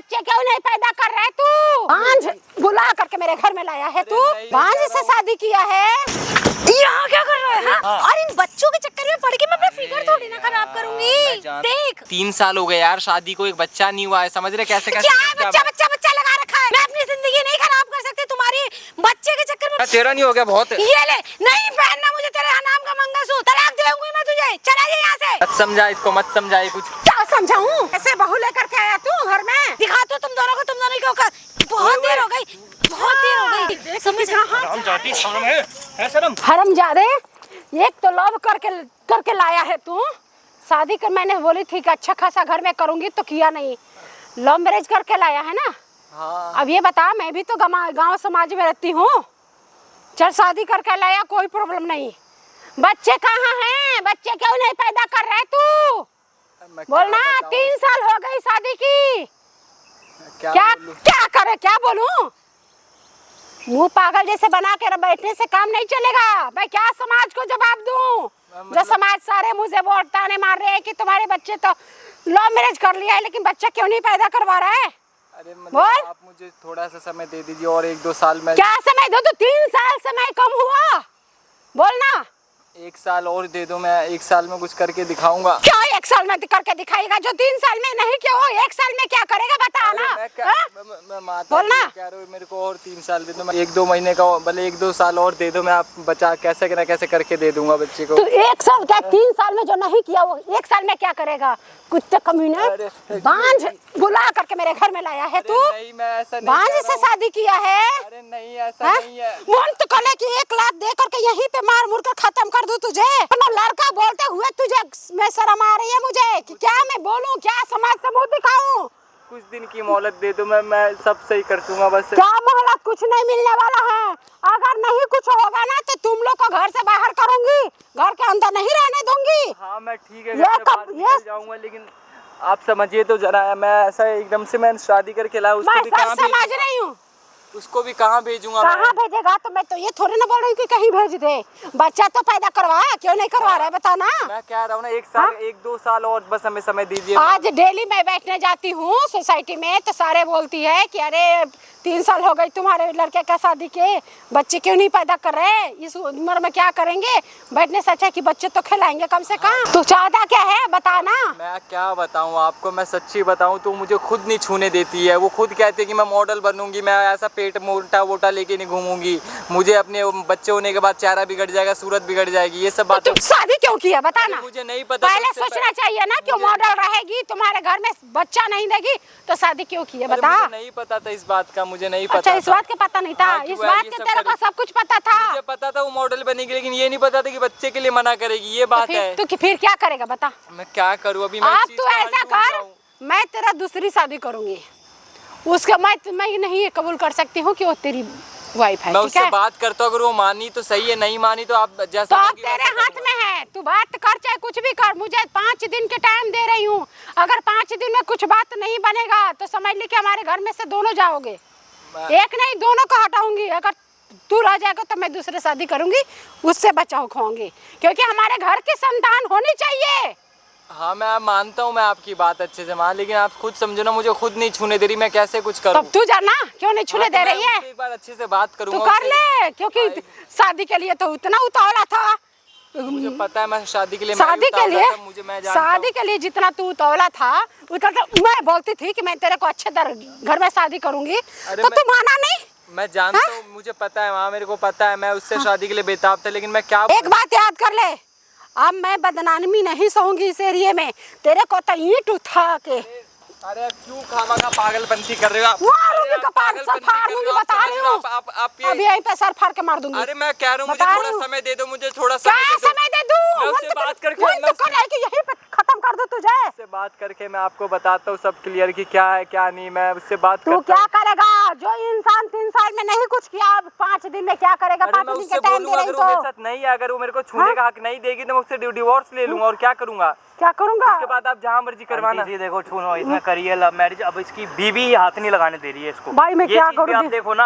बच्चे क्यों नहीं पैदा कर रहे तू? भांज बुला करके मेरे घर में लाया है तू? भांज से शादी किया है? यहाँ क्या कर रहा है? हाँ। और इन बच्चों के चक्कर में पड़ के मैं अपना फिगर थोड़ी ना खराब करूंगी। देख 3 साल हो गए यार शादी को, एक बच्चा नहीं हुआ है, समझ रहे कैसे क्या है? बच्चा लगा रखा है। मैं अपनी जिंदगी नहीं खराब कर सकती तुम्हारी बच्चे के चक्कर में। तेरा नहीं हो गया बहुत? ये ले, नहीं पहनना मुझे तेरे नाम का मंगलसूत्र, तलाक दूंगी मैं तुझे, चला जा यहाँ से। मत समझा इसको, मत समझाए कुछ। क्या समझाऊं? ऐसे बहू लेकर के आया तू घर में? दिखा तो तुम दोनों को, तुम दोनों को बहुत देर हो गई, बहुत देर हो गई। समझ हरामजादे, एक तो लव करके लाया है तू। शादी कर मैंने बोली थी कि अच्छा खासा घर में करूंगी तो किया नहीं, लव मैरिज करके लाया है ना। हाँ। अब ये बता, मैं भी तो गांव समाज में रहती हूँ। चल शादी करके लाया, कोई प्रॉब्लम नहीं। बच्चे कहाँ हैं? बच्चे क्यों नहीं पैदा कर रहे तू? बोलना। 3 साल हो गई शादी की। क्या करे, क्या बोलूं? मुंह पागल जैसे बना के बैठने से काम नहीं चलेगा। मैं क्या समाज को जवाब दूं? जो समाज सारे मुझे वो ताने मार रहे हैं कि तुम्हारे बच्चे तो लव मैरिज कर लिया है, लेकिन बच्चा क्यों नहीं पैदा करवा रहा है? अरे बोल। आप मुझे थोड़ा सा समय दे दीजिए और 1-2 साल में। क्या समय दो? तो 3 साल समय कम हुआ? बोलना। 1 साल और दे दो, मैं 1 साल में कुछ करके दिखाऊंगा। क्या 1 साल में करके दिखाएगा? जो 3 साल में नहीं किया वो 1 साल में क्या करेगा बता ना। मैं माता बोलना। कह रहा हूँ मेरे को और 3 साल दे दो, मैं 1-2 महीने का, भले 1-2 साल और दे दो, मैं आप बचा कैसे ना कैसे करके दे दूंगा बच्चे को। तो 1 साल क्या, 3 साल में जो नहीं किया वो 1 साल में क्या करेगा? कुत्ते कमीने, भांज बुला करके मेरे घर में लाया है तू? नहीं, मैं ऐसा नहीं। भांज से शादी किया है? अरे नहीं, ऐसा नहीं है। मन तो कले कि 1 लाख दे करके यहीं पे मार मुड़ कर खत्म कर दूं तुझे। लड़का बोलते हुए तुझे मैं शर्म आ रही है मुझे कि क्या मैं बोलूं, क्या समाज से मुंह दिखाऊं? कुछ दिन की मोहलत दे दो, मैं सब सही कर दूंगा बस। क्या मोहलत? कुछ नहीं मिलने वाला है। अगर नहीं कुछ होगा ना तो तुम लोग को घर से बाहर करूंगी, घर के अंदर नहीं रहने दूंगी। हाँ मैं ठीक है, घर से बाहर निकल जाऊंगा, लेकिन आप समझिए तो जरा। मैं ऐसा एकदम से मैं शादी करके लाया, उसको भी कहाँ समझ रही हूँ। उसको भी कहाँ भेजूंगा? कहाँ भेजेगा? तो मैं तो ये थोड़ी ना बोल रही कि कहीं भेज दे। बच्चा तो पैदा करवा, क्यों नहीं करवा रहा है बताना। मैं कह रहा हूँ ना 1 साल 1-2 साल और बस हमें समय दीजिए। आज डेली मैं बैठने जाती हूँ सोसाइटी में तो सारे बोलती है कि अरे 3 साल हो गई तुम्हारे लड़के का शादी के, बच्चे क्यों नहीं पैदा कर रहे? इस उम्र में क्या करेंगे? बैठने से अच्छा कि बच्चे तो खिलाएंगे कम से कम। तू चाहता क्या है बताना। मैं क्या बताऊँ आपको, मैं सच्ची बताऊँ तो मुझे खुद नहीं छूने देती है। वो खुद कहती है कि मैं मॉडल बनूंगी, मैं ऐसा पेट मोटा वोटा लेके नहीं घूमूंगी, मुझे अपने बच्चे होने के बाद चेहरा बिगड़ जाएगा, सूरत बिगड़ जाएगी, ये सब बातें। तो शादी क्यों किया बताना? मुझे नहीं पता। पहले सोचना चाहिए ना, क्यों मॉडल रहेगी तुम्हारे घर में बच्चा नहीं देगी तो शादी क्यों की है बता। मुझे नहीं पता था इस बात का, मुझे नहीं पता। अच्छा इस बात का पता नहीं था? इस बात के तेरे को सब कुछ पता था? मुझे पता था वो मॉडल बनेगी, लेकिन ये नहीं पता था कि बच्चे के लिए मना करेगी, ये बात है। तो फिर क्या करेगा बता? मैं क्या करूँ अभी? आप तू ऐसा कर, मैं तेरा दूसरी शादी करूंगी, उसका मैं नहीं कबूल कर सकती हूँ कि वो तेरी वाइफ है। मैं उससे बात करता हूँ, अगर वो मानी तो सही है, नहीं मानी तो आप जैसा। तो अब तेरे हाथ में है, तू बात कर चाहे कुछ भी कर। मुझे 5 दिन के टाइम दे रही हूँ, अगर 5 दिन में कुछ बात नहीं बनेगा तो समझ ली कि हमारे घर में से दोनों जाओगे। एक नहीं, दोनों को हटाऊंगी। अगर तू रह जाएगा तो मैं दूसरे शादी करूंगी, उससे बचाव खोऊंगी, क्योंकि हमारे घर की संतान होनी चाहिए। हाँ मैं मानता हूँ, मैं आपकी बात अच्छे से मान, लेकिन आप खुद समझो ना, मुझे खुद नहीं छूने दे रही, मैं कैसे कुछ करूँ? तब तू जाना क्यों नहीं छूने दे रही है? एक बार अच्छे से बात करूँगा। तू कर ले, क्योंकि शादी के लिए तो उतना उतावला था। मुझे पता है, मैं शादी के लिए शादी के लिए जितना तू उतावला था उतना तो मैं बोलती थी कि मैं तेरे को अच्छे घर में शादी करूंगी, तो तू माना नहीं। मैं जानता हूँ, मुझे पता है, वहाँ मेरे को पता है, मैं उससे शादी के लिए बेताब था, लेकिन मैं क्या। एक बात याद कर ले, अब मैं बदनामी नहीं सहूंगी इस एरिया में। तेरे को तो ईंट उठा के। अरे क्यों खामखा पागलपंती कर रहे हो आप? बता रही हूँ, अभी यहीं पे सर फाड़ के मार दूंगी। अरे मैं कह रहा हूँ मुझे थोड़ा समय दे दो, मुझे थोड़ा समय दे दूँ? मैं उससे बात करके यहीं पे खत्म कर दूँ तुझे। उससे बात करके मैं आपको बताता हूँ सब क्लियर कि क्या है क्या नहीं। मैं उससे बात तू क्या करेगा? जो इंसान 3 साल में नहीं कुछ किया, 5 दिन में क्या करेगा? 5 दिन के टाइम दे रही तो मेरे साथ नहीं है, अगर वो मेरे को छूने का हक नहीं देगी तो मैं उससे डिवोर्स ले लूंगा। और क्या करूंगा? क्या करूंगा? उसके बाद आप जहाँ मर्जी करवाना। जी देखो छूनो, इसने करी है लव मैरिज, अब इसकी बीवी ही हाथ नहीं लगाने दे रही है इसको। भाई मैं क्या करूँ? आप देखो ना,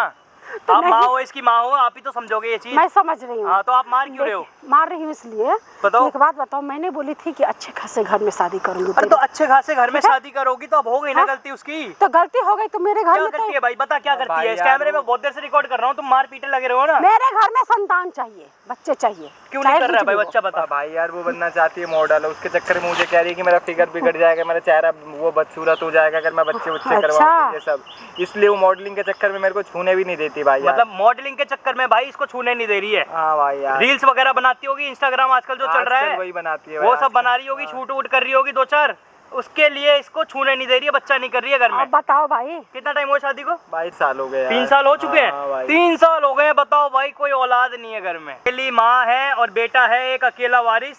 आप माँ हो, इसकी माँ हो, आप ही तो समझोगे ये चीज। मैं समझ रही हूँ। हाँ तो आप मार क्यों रहे हो? मार रही हूँ इसलिए। बताओ। एक बात बताओ, मैंने बोली थी कि अच्छे खासे घर में शादी करूंगी। अरे तो अच्छे खासे घर में शादी करोगी तो अब हो गई ना गलती उसकी। तो गलती हो गई तो मेरे घर क्या में करती तो है भाई, बता क्या करती है? इस कैमरे में बहुत देर से रिकॉर्ड कर रहा हूँ, तुम मार पीटे लगे रहो ना। मेरे घर में संतान चाहिए, बच्चे चाहिए। क्यों नहीं कर रहा है भाई, बच्चा बता। भाई यार वो बनना चाहती है मॉडल, उसके चक्कर में मुझे कह रही है कि मेरा फिगर बिगड़ जाएगा, मेरा चेहरा वो बदसूरत हो जाएगा अगर मैं बच्चे करवाऊंगी ये सब, इसलिए वो मॉडलिंग के चक्कर में मेरे को छूने भी नहीं देती भाई। मतलब मॉडलिंग के चक्कर में भाई इसको छूने नहीं दे रही है। हाँ भाई यार, रील्स वगैरह बनाती होगी, इंस्टाग्राम आजकल जो चल रहा है वही बनाती है, वो सब बना रही होगी, शूट वूट कर रही होगी 2-4, उसके लिए इसको छूने नहीं दे रही है, बच्चा नहीं कर रही है घर में। अब बताओ भाई, कितना टाइम हुआ शादी को? 22 साल हो गए। 3 साल हो चुके हैं। 3 साल हो गए हैं, बताओ भाई, कोई औलाद नहीं है घर में। अकेली माँ है और बेटा है, एक अकेला वारिस,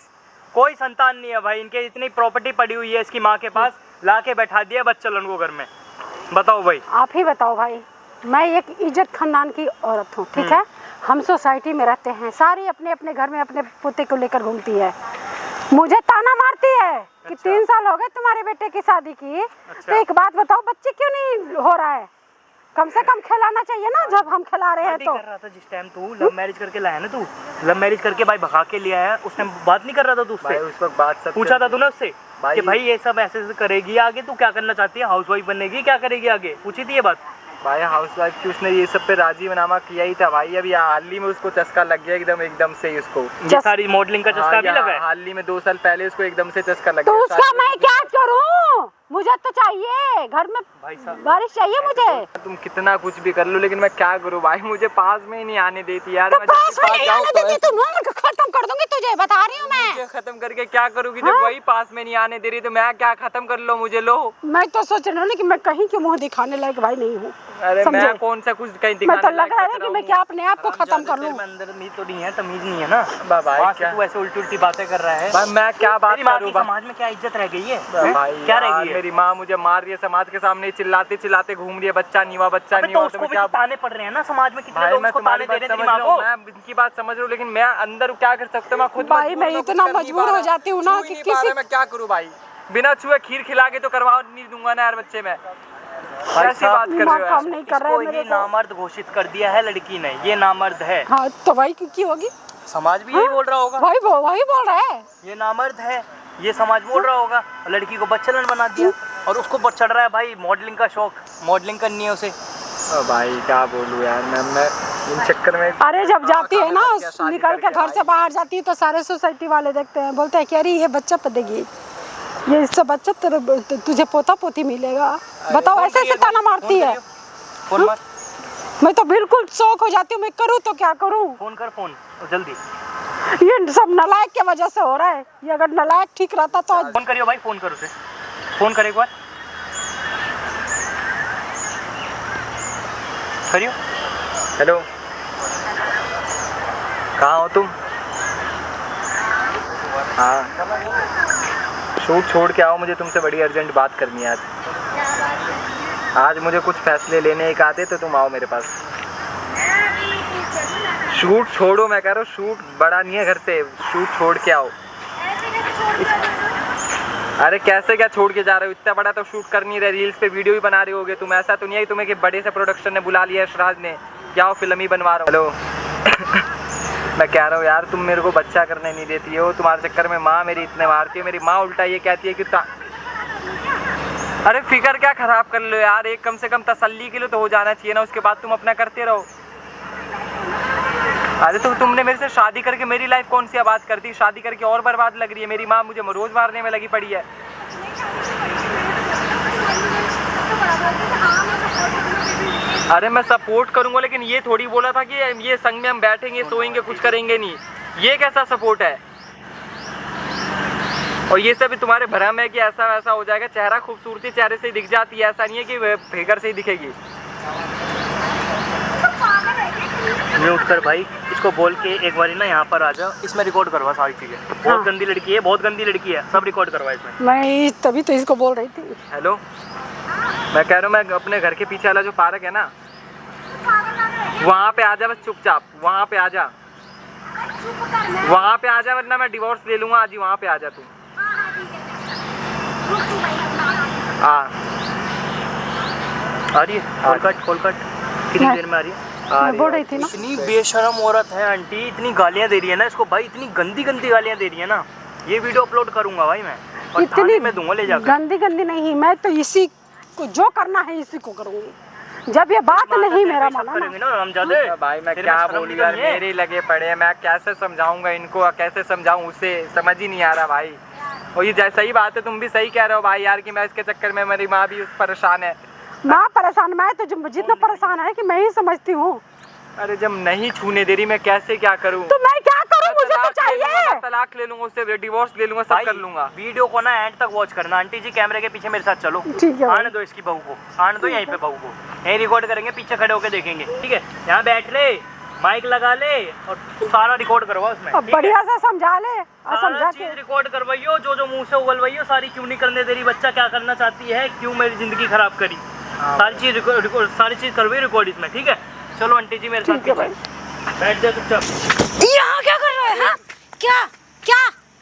कोई संतान नहीं है भाई। इनके इतनी प्रॉपर्टी पड़ी हुई है इसकी माँ के पास, ला के बैठा दिया बच्चलन को घर में। बताओ भाई, आप ही बताओ भाई। मैं एक इज्जत खानदान की औरत हूँ, ठीक है, हम सोसाइटी में रहते हैं, सारी अपने अपने घर में अपने पोते को लेकर घूमती है, मुझे ताना मारती है कि 3 साल हो गए तुम्हारे बेटे की शादी की। तो एक बात बताओ, बच्चे क्यों नहीं हो रहा है? कम से कम खिलाना चाहिए ना, जब हम खिला रहे हैं तो। कर रहा था जिस टाइम तू लव मैरिज करके लाया ना, तू लव मैरिज करके भाई भगा के लिया है, उस टाइम बात नहीं कर रहा था तू उससे? उस वक्त बात सब पूछा था तूने उससे कि भाई ये सब ऐसे ऐसे करेगी आगे, तू क्या करना चाहती है, हाउसवाइफ बनेगी, क्या करेगी आगे? पूछी थी ये बात? भाई हाउसवाइफ की उसने ये सब पे राजीनामा किया ही था भाई। अभी हाल ही में उसको चस्का लग गया एकदम से ही उसको, ये सारी मॉडलिंग का चस्का भी लगा है हाल ही में 2 साल पहले उसको एकदम से चस्का लग तो गया। उसका मैं क्या करूं? मुझे तो चाहिए घर में भाई साहब, बारिश चाहिए मुझे। तुम कितना कुछ भी कर लो लेकिन मैं क्या करूं भाई, मुझे पास में ही नहीं आने देती यार। तो मैं पास में नहीं आने देती तो मैं खत्म कर दूंगी तुझे, बता रही हूँ मैं। खत्म करके क्या करूंगी जब वही पास में नहीं आने दे रही, तो मैं क्या खत्म कर लो मुझे? लो, मैं तो सोच रही हूँ कि मैं कहीं के मुंह दिखाने लायक भाई नहीं हूँ। अरे मैं कौन सा कुछ कहीं दिखाने मैं तो लग रहा है लायक कि मैं क्या अपने आप को खत्म कर लूँ। अंदर नहीं तो नहीं है, तमीज नहीं है ना भाई। वहाँ क्या से तू ऐसे उल्टी उल्टी बातें कर रहा है भाई, मैं क्या बात करूं? समाज में क्या इज्जत रह गई है? भाई क्या रह गई है? मेरी माँ मुझे मार रही है, समाज के सामने चिल्लाते चिल्लाते घूम रही है, बच्चा नहीं हुआ, बच्चा नहीं तो हुआ। उसको भी तो ताने पड़ रहे हैं ना समाज में, कितने भाई लोग मैं उसको ताने तुम्हारी दे बात रहे हैं समझ तेरी रहा माँ हूँ, को। मैं इनकी बात समझ रहा हूँ, लेकिन मैं अंदर क्या कर सकता हूँ? मैं खुद भाई मैं इतना मजबूर हो जाती हूँ ना कि किसी, मैं क्या करूँ भाई? बिना छुए खीर खिला के तो करवा नहीं दूंगा ना यार बच्चे में। ऐसी बात कर रहे हो काम नहीं कर रहा है मेरे को। नामर्द घोषित कर दिया है लड़की ने, ये नामर्द है। हाँ तो भाई की होगी, समाज भी यही बोल रहा होगा, वही बोल रहा है, ये नामर्द है, ये समाज बोल रहा होगा। लड़की को बच्चलन बना दिया और उसको चढ़ रहा है भाई मॉडलिंग का शौक, मॉडलिंग करनी है उसे। भाई क्या बोलूं यार, मैं इन चक्कर में। अरे जब जाती है ना, निकल के घर से बाहर जाती है तो सारे सोसाइटी वाले देखते हैं, बोलते हैं कि अरे ये बच्चा पदेगी, ये इससे बच्चा तुझे पोता पोती मिलेगा। बताओ, ऐसे ऐसे ताना मारती है। फोन मार। मैं तो बिल्कुल शौक हो जाती हूँ, मैं करूँ तो क्या करूँ? फोन कर, फोन जल्दी। ये सब नालायक के वजह से हो रहा है, ये अगर नालायक ठीक रहता तो फोन करियो भाई, फोन कर उसे, फोन कर एक बार करियो। हेलो, कहाँ हो तुम? हाँ, शूट छोड़ के आओ, मुझे तुमसे बड़ी अर्जेंट बात करनी है आज मुझे कुछ फैसले लेने एक आते तो तुम आओ मेरे पास। शूट छोड़ो, मैं कह रहा हूँ, शूट बड़ा नहीं है घर से, शूट छोड़ के आओ। अरे कैसे क्या छोड़ के जा रहे हो? इतना बड़ा तो शूट कर नहीं रहे, रील्स पे वीडियो भी बना रहे होगे तुम। ऐसा तो नहीं है तुम्हें कि बड़े से प्रोडक्शन ने बुला लिया यशराज ने, क्या हो फिल्म ही बनवा रहा हो? हेलो मैं कह रहा हूँ यार, तुम मेरे को बच्चा करने नहीं देती हो, तुम्हारे चक्कर में माँ मेरी इतने मारती है। मेरी माँ उल्टा ये कहती है कि अरे फिकर क्या खराब कर लो यार, एक कम से कम तसल्ली के लिए तो हो जाना चाहिए ना, उसके बाद तुम अपना करते रहो। अरे तो तुमने मेरे से शादी करके मेरी लाइफ कौन सी आबाद कर दी? शादी करके और बर्बाद लग रही है। मेरी माँ मुझे रोज मारने में लगी पड़ी है। अरे मैं सपोर्ट करूंगा, लेकिन ये थोड़ी बोला था कि ये संग में हम बैठेंगे, सोएंगे, कुछ करेंगे नहीं। ये कैसा सपोर्ट है? और ये सब तुम्हारे भ्रम है कि ऐसा वैसा हो जाएगा। चेहरा खूबसूरती चेहरे से ही दिख जाती है, ऐसा नहीं है कि फिगर से ही दिखेगी। म्यूट कर भाई, इसको बोल के एक बार ना यहाँ पर आ जा, इसमें रिकॉर्ड करवा सारी चीजें। बहुत गंदी लड़की है, बहुत गंदी लड़की है, सब रिकॉर्ड करवा इसमें। मैं तभी तो इसको बोल रही थी। हेलो, मैं कह रहा हूँ, मैं अपने घर के पीछे वाला जो पार्क है ना, वहाँ पे आ जा बस चुपचाप, वहाँ पे आ जा, वहाँ पे आ जा, वरना मैं डिवोर्स ले लूंगा आज ही। वहाँ पे आ जा तू। आ रही है? खोल कट, कितनी देर में आ रही है? मैं बोल रही थी ना। इतनी बेशरम औरत है आंटी, इतनी गालियां दे रही है ना इसको भाई, इतनी गंदी गंदी गालियां दे रही है ना। ये वीडियो अपलोड करूंगा भाई मैं, और थाने में दूंगा ले जाकर। गंदी गंदी नहीं, मैं तो इसी को जो करना है इसी को करूंगी। जब ये बात नहीं मेरा माना ना हमजादे भाई, मैं क्या बोलूं यार, मेरे लगे पड़े हैं, मैं कैसे समझाऊंगा इनको, कैसे समझाऊं, उसे समझ ही नहीं आ रहा भाई। और ये सही बात है, तुम भी सही कह रहे हो भाई यार, कि मैं इसके चक्कर में, मेरी माँ भी परेशान है। माँ परेशान, मैं तो जितना परेशान है कि मैं ही समझती हूँ। अरे जब नहीं छूने दे रही, मैं कैसे क्या करूं? तो मैं क्या करूं, मुझे तो चाहिए। तलाक ले लूंगा उससे, डिवोर्स ले लूंगा, सब कर लूंगा। वीडियो को ना एंड तक वॉच करना। आंटी जी कैमरे के पीछे मेरे साथ चलो, ठीक है। आने दो इसकी बहू को, आने दो यहीं पे बहू को, यहीं रिकॉर्ड करेंगे, पीछे खड़े होकर देखेंगे, ठीक है? यहाँ बैठ ले, माइक लगा ले और सारा रिकॉर्ड करवा उसमें, बढ़िया से समझा ले, सारा चीज रिकॉर्ड करवाइयो, जो मुंह से उगलवाइयो सारी। क्यों नहीं करने दे रही, बच्चा क्या करना चाहती है, क्यों मेरी जिंदगी खराब करी, सारी चीज करवाई रिकॉर्ड इसमें, ठीक है? चलो आंटी जी मेरे साथ बैठ जा चुपचाप। यहाँ क्या कर रहा है? हाँ? क्या क्या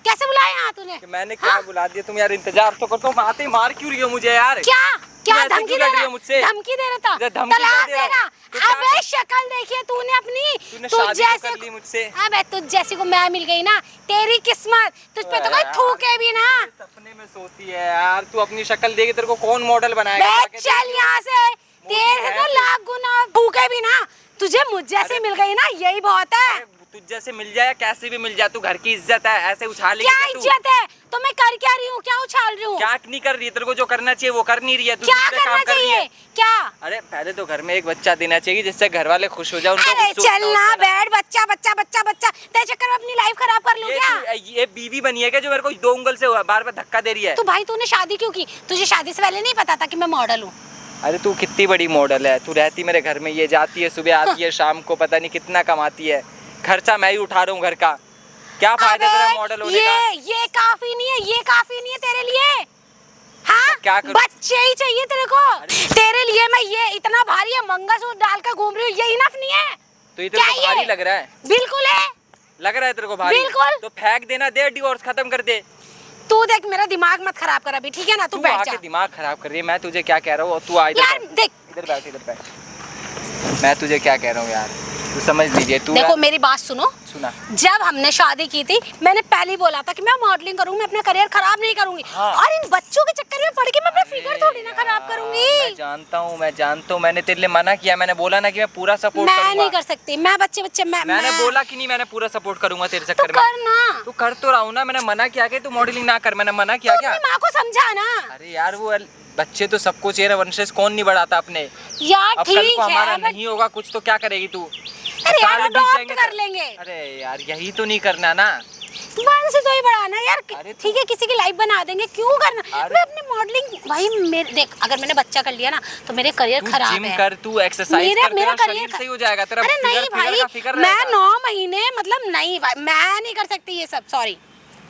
कैसे बुलाया यहाँ तूने? मैंने क्या बुला दिया? तुम यार इंतजार तो करता हूँ, आते ही मार क्यों रही हो मुझे यार? क्या क्या ऐसे धमकी क्यों दे लग रही रहा हो मुझसे? धमकी दे रहा था, धमकी तलाक दे रहा देगा। तो क्या अबे शक्ल देखिए तूने अपनी, तूने तुझ शादी तो जैसे कर ली मुझसे। अबे तुझ जैसी को मैं मिल गई ना, तेरी किस्मत, तुझ पे तो कोई थूके भी ना। सपने में सोती है यार तू, अपनी शक्ल देखे तेरे को कौन मॉडल बनाएगा? बे चल यहाँ से, तेरे तो लाख गुना थूके भी ना, तुझे मुझ जैसी मिल गई ना, यही बहुत है। तुझ जैसे मिल जाए, कैसे भी मिल जाए, तू घर की इज्जत है, ऐसे उछालेगी क्या इज्जत है? तो मैं कर क्या रही हूँ, क्या उछाल रही हूँ? क्या नहीं कर रही है? तेरे को जो करना चाहिए वो कर नहीं रही है, तू क्या दूसरे करना काम कर रही है। चाहिए? क्या? अरे पहले तो घर में एक बच्चा देना चाहिए जिससे घर वाले खुश हो जाए। अरे चलना बैठ, बच्चा बच्चा बच्चा बच्चा, तेरे चक्कर में अपनी लाइफ खराब कर लूं क्या? ये बीवी बनी है क्या जो मेरे को 2 उंगल से बार बार धक्का दे रही है? तो भाई तूने शादी क्यों की? तुझे शादी से पहले नहीं पता था कि मैं मॉडल हूँ? अरे तू कितनी बड़ी मॉडल है, तू रहती मेरे घर में, ये जाती है सुबह आती है शाम को, पता नहीं कितना कमाती है, खर्चा मैं ही उठा रहा हूँ घर का। क्या फायदा तेरा मॉडल होने का? ये काफी नहीं है, ये काफी नहीं है तेरे लिए। हाँ क्या करूं? बच्चे ही चाहिए तेरे को। तेरे लिए मैं ये इतना भारी है मंगलसूत्र डाल कर घूम रही हूँ, ये इनफ नहीं है? तो ये तेरे को भारी लग रहा है? बिल्कुल है। लग रहा है तेरे को भारी? बिल्कुल। तो फेंक देना, दे डिवोर्स खत्म कर दे। तू देख मेरा दिमाग मत खराब कर अभी, ठीक है ना? तू बैठ जा। दिमाग खराब कर रही है, मैं तुझे क्या कह रहा हूँ, तू आ यार देख, इधर बैठ, इधर बैठ। मैं तुझे क्या कह रहा हूँ यार, तू समझ लीजिए। तू देखो मेरी बात सुनो, सुना। जब हमने शादी की थी मैंने पहले ही बोला था कि मैं मॉडलिंग करूंगी, मैं अपना करियर खराब नहीं करूंगी। हाँ। और इन बच्चों के चक्कर में पड़ के मैं अपना फिगर थोड़ी ना खराब करूंगी। मैं जानता हूँ, मैंने तेरे लिए मना किया, मैंने बोला ना कि मैं पूरा सपोर्ट करूंगा। मैं नहीं कर सकती, मैं बच्चे मैंने बोला कि नहीं, मैंने पूरा सपोर्ट करूंगा तेरे तो चक्कर में। करना। तू कर तो रहा हूँ ना, मैंने मना किया कि तू मॉडलिंग ना कर, मैंने मना किया क्या? अपनी माँ को समझा ना। अरे यार वो बच्चे तो सबको चेहरा वंशज कौन नहीं बढ़ाता अपने। यार अब कल ठीक को हमारा है नहीं होगा कुछ तो क्या करेगी तू? अरे यार साल बीत अडॉप्ट जाएंगे कर तो- लेंगे। अरे यार यही तो नहीं करना ना। वन से तो ही बढ़ाना यार, अरे ठीक है किसी की लाइफ बना देंगे, क्यों करना? मैं अपनी मॉडलिंग भाई मेरे देख, अगर मैंने बच्चा कर लिया ना तो मेरे करियर खराब है। जिम कर, तू एक्सरसाइज कर, तेरा शरीर सही हो जाएगा, तेरा अरे नहीं भाई, मैं 9 महीने मतलब नहीं भाई, मैं नहीं कर सकती ये सब, सॉरी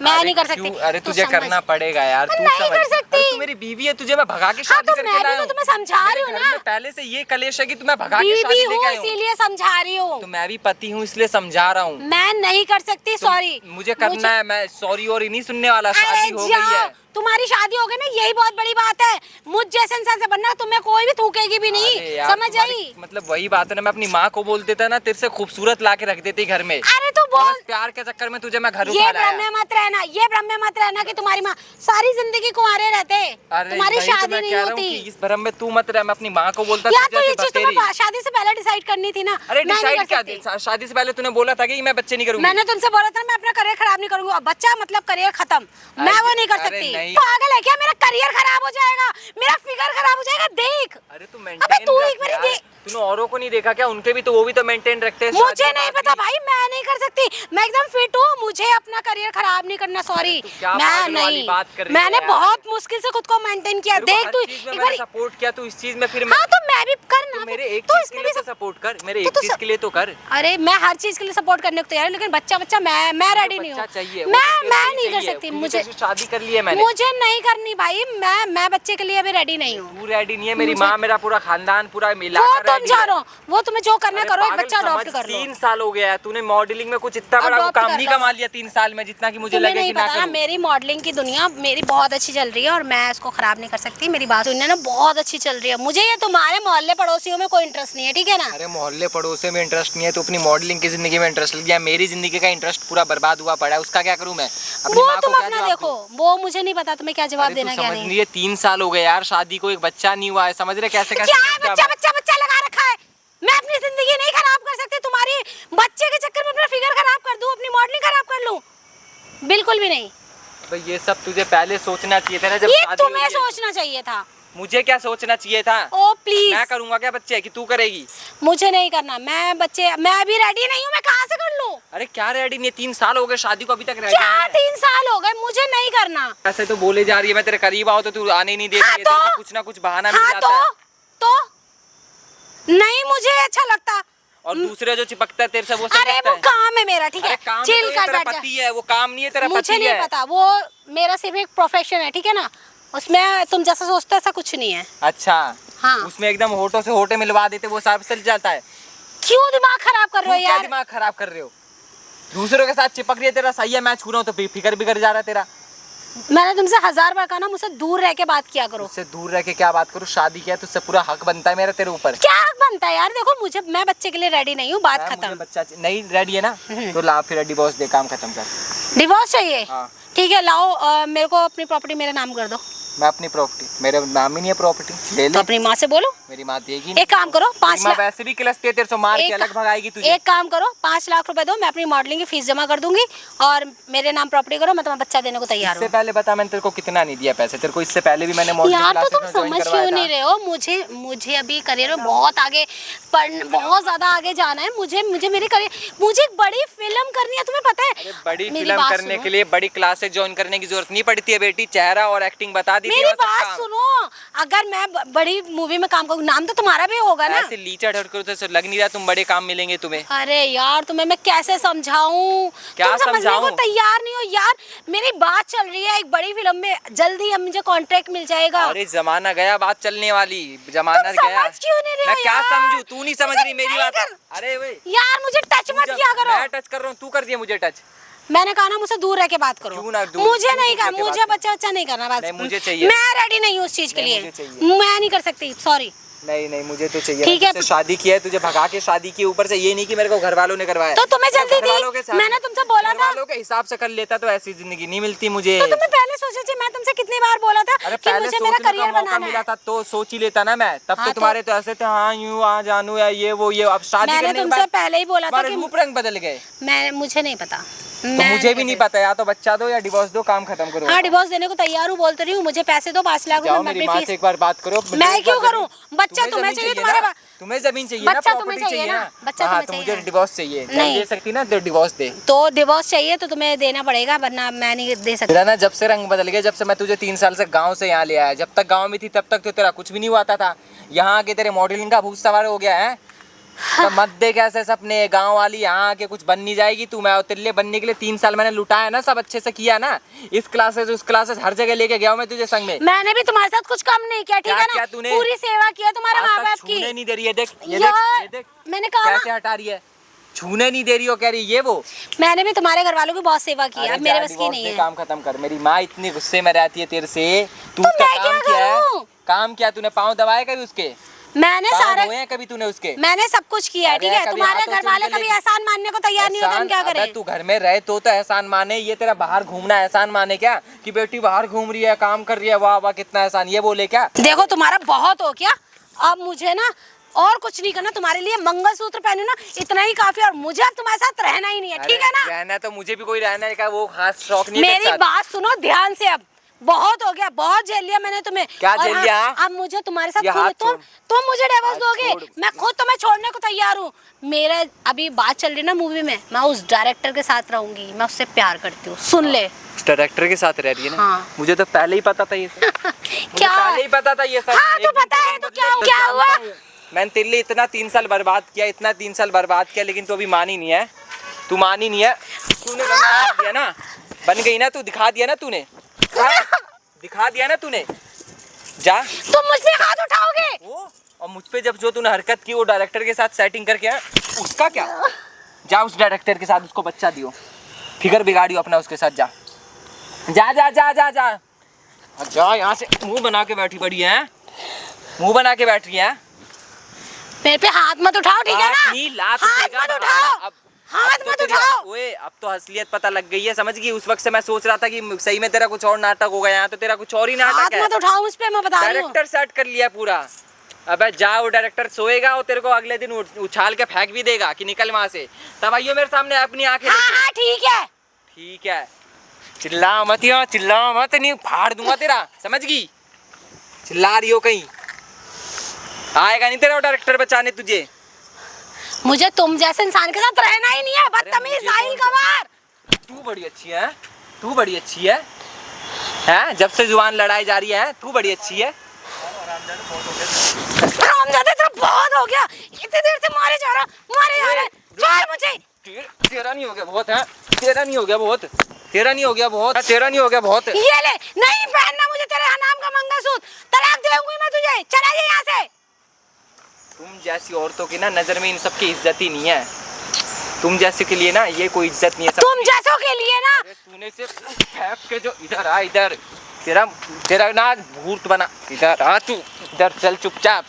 मैं नहीं कर सकती। अरे तुझे करना पड़ेगा यार, तू नहीं कर सकती। तू मेरी बीवी है, तुझे मैं भगा के शादी करके लाया हूं। मैं भी तो तुम्हें समझा रही हूँ ना, पहले से ये कलेश है कि तुम्हें भगा के शादी लेके आया हूं। इसीलिए समझा रही हूँ। तो मैं भी पति हूँ इसलिए समझा रहा हूँ। मैं नहीं कर सकती, सॉरी। मुझे करना है, मैं सॉरी और नहीं सुनने वाला, शादी हो गई है। तुम्हारी शादी हो गई ना, यही बहुत बड़ी बात है। मुझ जैसे इंसान से बनना, तुम्हें कोई भी थूकेगी भी नहीं, समझ आई? मतलब वही बात है ना, मैं अपनी माँ को बोल देता ना, तेरे से खूबसूरत ला के रख देती घर में। अरे तो बोल, प्यार के चक्कर में तुझे मैं घर ये भ्रम में मत रहना, ये भ्रम में मत रहना कि तुम्हारी माँ सारी जिंदगी कुंवारे रहते, तुम्हारी शादी नहीं होती। इस भ्रम में तू मत रह, मैं अपनी माँ को बोलता यार तो ये चीज तुम्हें शादी से पहले डिसाइड करनी थी ना। अरे डिसाइड क्या? शादी से पहले तूने बोला था कि मैं बच्चे नहीं करूंगी। मैंने तुमसे बोला था मैं अपना करियर खराब नहीं करूंगी, बच्चा मतलब करियर खत्म, मैं वो नहीं कर सकती। पागल है क्या? मेरा करियर खराब हो जाएगा, मेरा फिगर खराब हो जाएगा, देख। अरे तू मेंटेन, तू एक बार देख, तूने औरों को नहीं देखा क्या? उनके भी तो, वो भी तो मेंटेन रखते हैं। मुझे नहीं पता भाई, मैं नहीं कर सकती, मैं एकदम फिट हूँ, मुझे अपना करियर खराब नहीं करना, सॉरी मैं नहीं। मैंने बहुत मुश्किल से खुद को मेंटेन किया, देख तू एक बार सपोर्ट किया, तू इस चीज में फिर हाँ तो मैं भी करना, मेरे एक चीज के लिए तो सपोर्ट कर, मेरे एक चीज के लिए तो कर। अरे मैं हर चीज के लिए सपोर्ट करने को तैयार हूँ, लेकिन बच्चा मैं रेडी नहीं हूँ, मैं नहीं कर सकती। मुझे शादी कर ली है मैंने, मुझे नहीं करनी भाई, मैं बच्चे के लिए अभी रेडी नहीं हूँ। तू रेडी नहीं है, मेरी माँ, मेरा पूरा खानदान पूरा मिला कर समझा रहा हूँ, वो तुम्हें जो करना है करो, एक बच्चा अडॉप्ट कर लो। 3 साल हो गया है, तूने मॉडलिंग में कुछ इतना बड़ा Adopt काम कर नहीं लो। कमा लिया 3 साल में जितना कि मुझे तुम्हें लगे नहीं कि ना पता ना, करूं। मेरी मॉडलिंग की दुनिया मेरी बहुत अच्छी चल रही है और मैं इसको खराब नहीं कर सकती। मेरी बात सुनने ना, बहुत अच्छी चल रही है। मुझे ये तुम्हारे मोहल्ले पड़ोसियों में कोई इंटरेस्ट नहीं है, ठीक है ना? अरे मोहल्ले पड़ोसे में इंटरेस्ट नहीं है तो अपनी मॉडलिंग की जिंदगी में इंटरेस्ट लग गया। मेरी जिंदगी का इंटरेस्ट पूरा बर्बाद हुआ पड़ा है, उसका क्या करूं मैं? अपनी वो माँ को तुम क्या अपना जवाब देखो, दूं? वो मुझे नहीं पता तुम्हें क्या जवाब अरे तू देना क्या समझ नहीं। नहीं है, 3 साल हो गए यार शादी को, एक बच्चा नहीं हुआ है, समझ रहे कैसे क्या कैसे है, बच्चा बच्चा बच्चा लगा रखा है। मैं अपनी जिंदगी नहीं खराब कर सकती, तुम्हारी बच्चे के चक्कर में अपना फिगर खराब कर दूं, अपनी मॉडलिंग खराब कर लूं? बिल्कुल भी नहीं। भाई ये सब तुझे पहले सोचना चाहिए था ना जब ये शादी तुम्हें हुई है। सोचना चाहिए था। मुझे क्या सोचना चाहिए था? ओ प्लीज, मैं करूंगा क्या बच्चे कि तू करेगी? मुझे नहीं करना। मैं अभी रेडी नहीं हूँ, मैं कहाँ से कर लूँ? अरे क्या रेडी नहीं है? 3 साल हो गए शादी को, अभी तक रेडी क्या नहीं है। 3 साल हो गए? मुझे नहीं करना। ऐसे तो बोले जा रही है, मैं तेरे करीब आओ तो तू आने ही नहीं देती हाँ है, तो? तेरे को कुछ ना कुछ बहाना मिल हाँ जाता है। तो नहीं, मुझे अच्छा लगता। और दूसरे जो चिपकता है तेरे से वो सही अरे लगता वो है? काम है मेरा, ठीक है? अरे काम चिल तो ये कर तेरा बैठ जा। पति है, वो काम नहीं है तेरा मुझे पति नहीं है। पता, वो मेरा सिर्फ एक प्रोफेशन है, ठीक है ना? उसमें तुम जैसा सोचते ऐसा कुछ नहीं है। अच्छा हाँ। उसमें एकदम होठों से होठे मिलवा देते, वो सब चल जाता है। क्यों दिमाग खराब कर तू रहे हो क्या यार? दिमाग खराब कर रहे हो? दूसरों के साथ चिपक रही है, तेरा सही है, मैं छू रहा हूँ तो फिकर बिगड़ जा रहा है तेरा। मैंने तुमसे 1000 बार कहा ना, मुझसे दूर रह के बात किया करो। उससे दूर रह के क्या बात करूँ? शादी किया तो उससे पूरा हक बनता है मेरा तेरे ऊपर। क्या हक बनता है यार? देखो, मैं बच्चे के लिए रेडी नहीं हूँ, बात मुझे खत्म। बच्चा नहीं रेडी है ना, तो ला फिर डिवोर्स दे, काम खत्म कर। डिवोर्स चाहिए? हाँ। ठीक है, लाओ। मेरे को अपनी प्रॉपर्टी मेरा नाम कर दो। मैं अपनी प्रॉपर्टी, मेरे नाम ही नहीं है प्रॉपर्टी, ले तो ले। अपनी माँ से बोलो। मेरी माँ देगी एक काम करो, 5 माँ लाख। वैसे भी किलसती है तेरे से, मार के अलग भगाएगी तुझे। एक काम करो, 5 लाख रुपए दो, मैं अपनी मॉडलिंग की फीस जमा कर दूंगी और मेरे नाम प्रॉपर्टी करो, मैं तुम्हें बच्चा देने को तैयार इससे हूँ। पहले बता मैंने तेरे को कितना नहीं दिया पैसे तेरे को? इससे पहले भी मैंने मॉडलिंग यार तो क्लासेस तुम में ज्वाइन समझ करवाया क्यों नहीं था। रहे हो? मुझे अभी करियर में बहुत आगे बहुत ज्यादा आगे जाना है। मुझे मेरे करियर, मुझे एक बड़ी फिल्म करनी है, तुम्हें पता है? अरे बड़ी मेरी फिल्म बात करने सुनो। के लिए बड़ी क्लासेस ज्वाइन करने की जरूरत नहीं पड़ती है बेटी, चेहरा और एक्टिंग बता दी। मेरी बात सुनो, अगर मैं बड़ी मूवी में काम करूँ, नाम तो तुम्हारा भी होगा ना? ऐसे लीचड़ हट करो तो लग नहीं रहा तुम बड़े काम मिलेंगे तुम्हें। अरे यार, तुम्हें मैं कैसे समझाऊं? क्या तुम समझने समझाऊं? को तैयार नहीं हो यार। मेरी बात चल रही है एक बड़ी फिल्म में, जल्दी अब मुझे कॉन्ट्रैक्ट मिल जाएगा। अरे जमाना गया, बात चलने वाली, जमाना तुम गया। समझ क्यों नहीं रहे हो मैं क्या यार? समझू? तू नहीं समझ रही मेरी नहीं बात। कर। अरे वे यार मुझे टच मत किया करो। मैं टच कर रहा हूँ, तू कर दिया मुझे टच। मैंने कहा ना, मुझसे दूर रह के बात करो। क्यों ना दूर? मुझे क्यों नहीं दूर रह कर, के मुझे बात बच्चा नहीं करना। बस नहीं, मुझे चाहिए। मैं रेडी नहीं हूँ उस चीज के नहीं, लिए। मुझे चाहिए। मैं नहीं कर सकती, सॉरी। नहीं मुझे तो चाहिए। ठीक है। तुझसे शादी की है, तुझे भगा के शादी की, ऊपर से ये नहीं कि मेरे को घर वालों ने करवाया। तो तुम्हें जल्दी घरवालों के थी, साथ- मैंने तुमसे बोला था। घरवालों के हिसाब से कर लेता तो ऐसी जिंदगी नहीं मिलती मुझे। तो तुम्हें पहले सोचा चाहिए। मैं तुमसे कितनी बार बोला था अरे कि पहले मुझे मेरा सोचने का करियर मौका बनाना मिला है। था तो सोच ही लेता ना मैं। तब हाँ तो तुम्हारे तो ऐसे थे, हाँ यूं आ जानू या ये वो ये। अब शादी मैंने करने के तुमसे बाद पहले ही बोला था तुम्हारे कि रूप रंग बदल गए। मुझे नहीं पता। तो मुझे भी नहीं पता, या तो बच्चा दो या डिवोर्स दो, काम खत्म करो। हाँ, डिवोर्स देने को तैयार हूँ, बोलते रही हूँ। मुझे पैसे दो, 5 लाख जाओ रुपए, मैं मेरी अपनी माँ फीस। से एक बार बात करो। मैं क्यों करूँ? बच्चा तुम्हें जमीन चाहिए, ना? तुम्हारे तुम्हें जमीन चाहिए ना, बच्चा तुम्हें प्रॉपर्टी चाहिए ना? बच्चा हाँ, तुम्हें तो मुझे चाहिए। डिवोर्स चाहिए। नहीं। नहीं दे सकती ना तो डिवोर्स दे। तो डिवोर्स चाहिए तो तुम्हें देना पड़ेगा, वरना मैं नहीं दे सकती। तेरा ना जब से रंग बदल गया, जब से मैं तुझे 3 साल से गांव से यहाँ ले आया। जब तक गांव में थी तब तक तो तेरा कुछ भी नहीं हुआ था। यहाँ आके तेरे मॉडलिंग का भूत सवार हो गया है। तो मत देख ऐसे सपने, गांव वाली यहाँ आके कुछ बन नहीं जाएगी तू। मैं तेरे लिए बनने के लिए 3 साल मैंने लुटाया ना, सब अच्छे से किया ना। इस क्लासेस उस क्लासेस हर जगह लेके गया हूँ मैं तुझे संग में। मैंने भी तुम्हारे साथ कुछ कम नहीं किया, ठीक क्या है ना? किया तूने? पूरी सेवा किया तुम्हारे आज माँ तक बाप छूने की। नहीं दे रही है, देख ये यार, देख ये देख मैंने कहा ना, कैसे हटा रही है, छूने नहीं दे रही हो, कह रही ये वो। मैंने भी तुम्हारे घर वालों की बहुत सेवा की है, अरे अब मेरे जा, बस की divorce नहीं दे, है। काम खत्म कर। मेरी माँ इतनी गुस्से में रहती है तेरे से। तू तो उसका मैं काम क्या किया है? करूं? काम किया तूने? पाँव दबाए कभी उसके? मैंने पाँव सारा धोए हैं कभी तूने उसके? मैंने सब कुछ किया है, अरे ठीक है? कभी तुम्हारे हाथों घर से वाले उंगली कभी लेके- एहसान मानने को तैयार नहीं होते, हम क्या अबे करें? तू घर में रहे तो एहसान माने। ये तेरा बाहर घूमना एहसान माने क्या? कि बेटी बाहर घूम रही है, काम कर रही है, वाह वाह कितना एहसान, ये बोले क्या? देखो, तुम्हारा बहुत हो गया। अब मुझे ना और कुछ नहीं करना। तुम्हारे लिए मंगलसूत्र पहने ना, इतना ही काफी। और मुझे अब तुम्हारे साथ रहना ही नहीं है, ठीक है ना? रहना तो मुझे भी कोई रहने का वो खास शौक नहीं है तेरे मेरी साथ। बात सुनो ध्यान से। अब बहुत हो गया, बहुत झेल लिया मैंने तुम्हें। क्या और झेल हाँ, लिया? अब मुझे तुम्हारे साथ ये हाथ तुम मुझे डिवोर्स हाथ दोगे? छोड़। मैं खुद तुम्हें छोड़ने को तैयार हूँ। मेरा अभी बात चल रही है ना मूवी में, मैं उस डायरेक्टर के साथ रहूंगी। मैं उससे प्यार करती हूँ, सुन ले। डायरेक्टर के साथ रह रही है ना? हाँ। मुझे तो पहले ही पता था ये सब। मुझे क्या? पहले ही पता था ये सब। हाँ, एक तो दिन पता है तो क्या हुआ? मैंने तेरे लिए इतना 3 साल बर्बाद किया, इतना 3 साल बर्बाद किया, लेकिन तू अभी मानी नहीं है। तू मानी नहीं है। तूने रंग दिखा दिया ना, बन गई ना तू, दिखा दिया ना तूने। हाँ? दिखा दिया ना तूने। जा। तुम मुझसे हाथ उठाओगे? वो और मुझ पे जब जो तूने हरकत की वो डायरेक्टर के साथ सेटिंग करके आया, उसका क्या? जा उस डायरेक्टर के साथ उसको बच्चा दियो, फिगर बिगाड़ियो अपना उसके साथ। जा जा जा जा जा जा जा, यहाँ से मुंह बना के बैठी पड़ी है, मुंह बना के बैठ रही है। मेरे पे हाथ मत उठाओ, ठीक है ना? लात हाथ मत उठाओ, हाथ मत उठाओ। ओए अब तो असलियत पता लग गई है, समझ गई? उस वक्त से मैं सोच रहा था कि सही में तेरा कुछ और नाटक होगा, यहाँ तो तेरा कुछ और ही नाटक है। हाथ मत उठाओ मुझ पे, मैं बता रही हूँ। डायरेक्टर सेट कर लिया पूरा। अबे जा, वो डायरेक्टर सोएगा और तेरे को अगले दिन उछाल के फेंक भी देगा कि निकल वहां से। तब आइयो मेरे सामने अपनी आंखें लेके। हाँ ठीक है, ठीक है, चिल्ला मत यहाँ, चिल्ला मत, नहीं फाड़ दूंगा तेरा, समझ गई? चिल्ला रही हो कहीं, आएगा नहीं तेरा डायरेक्टर बचाने तुझे। मुझे तुम जैसे इंसान के साथ रहना ही नहीं है, बदतमीज साहिल गवार। तू बड़ी अच्छी है, तू बड़ी अच्छी है, हैं? जब से जुबान लड़ाई जा रही है, तू बड़ी अच्छी है। हरामजादे तेरा बहुत हो गया, इतनी देर से मारे जा रहा, मारे जा रहा, छोड़ मुझे। तेरा नहीं हो गया बहुत है, तेरा नहीं हो गया बहुत, तेरा नहीं हो गया बहुत, तेरा नहीं हो गया बहुत। ये ले, नहीं पहनना मुझे तेरे नाम का मंगलसूत्र, तलाक दूंगी मैं तुझे, चला जा यहाँ से। तुम जैसी औरतों की ना नजर में इन सब की इज्जत ही नहीं है। तुम जैसे के लिए ना ये कोई इज्जत नहीं है। तुम जैसों के लिए ना। तूने से फेंक के जो इधर आ, इधर तेरा ना भूत बना, इधर आ, तू इधर चल चुपचाप।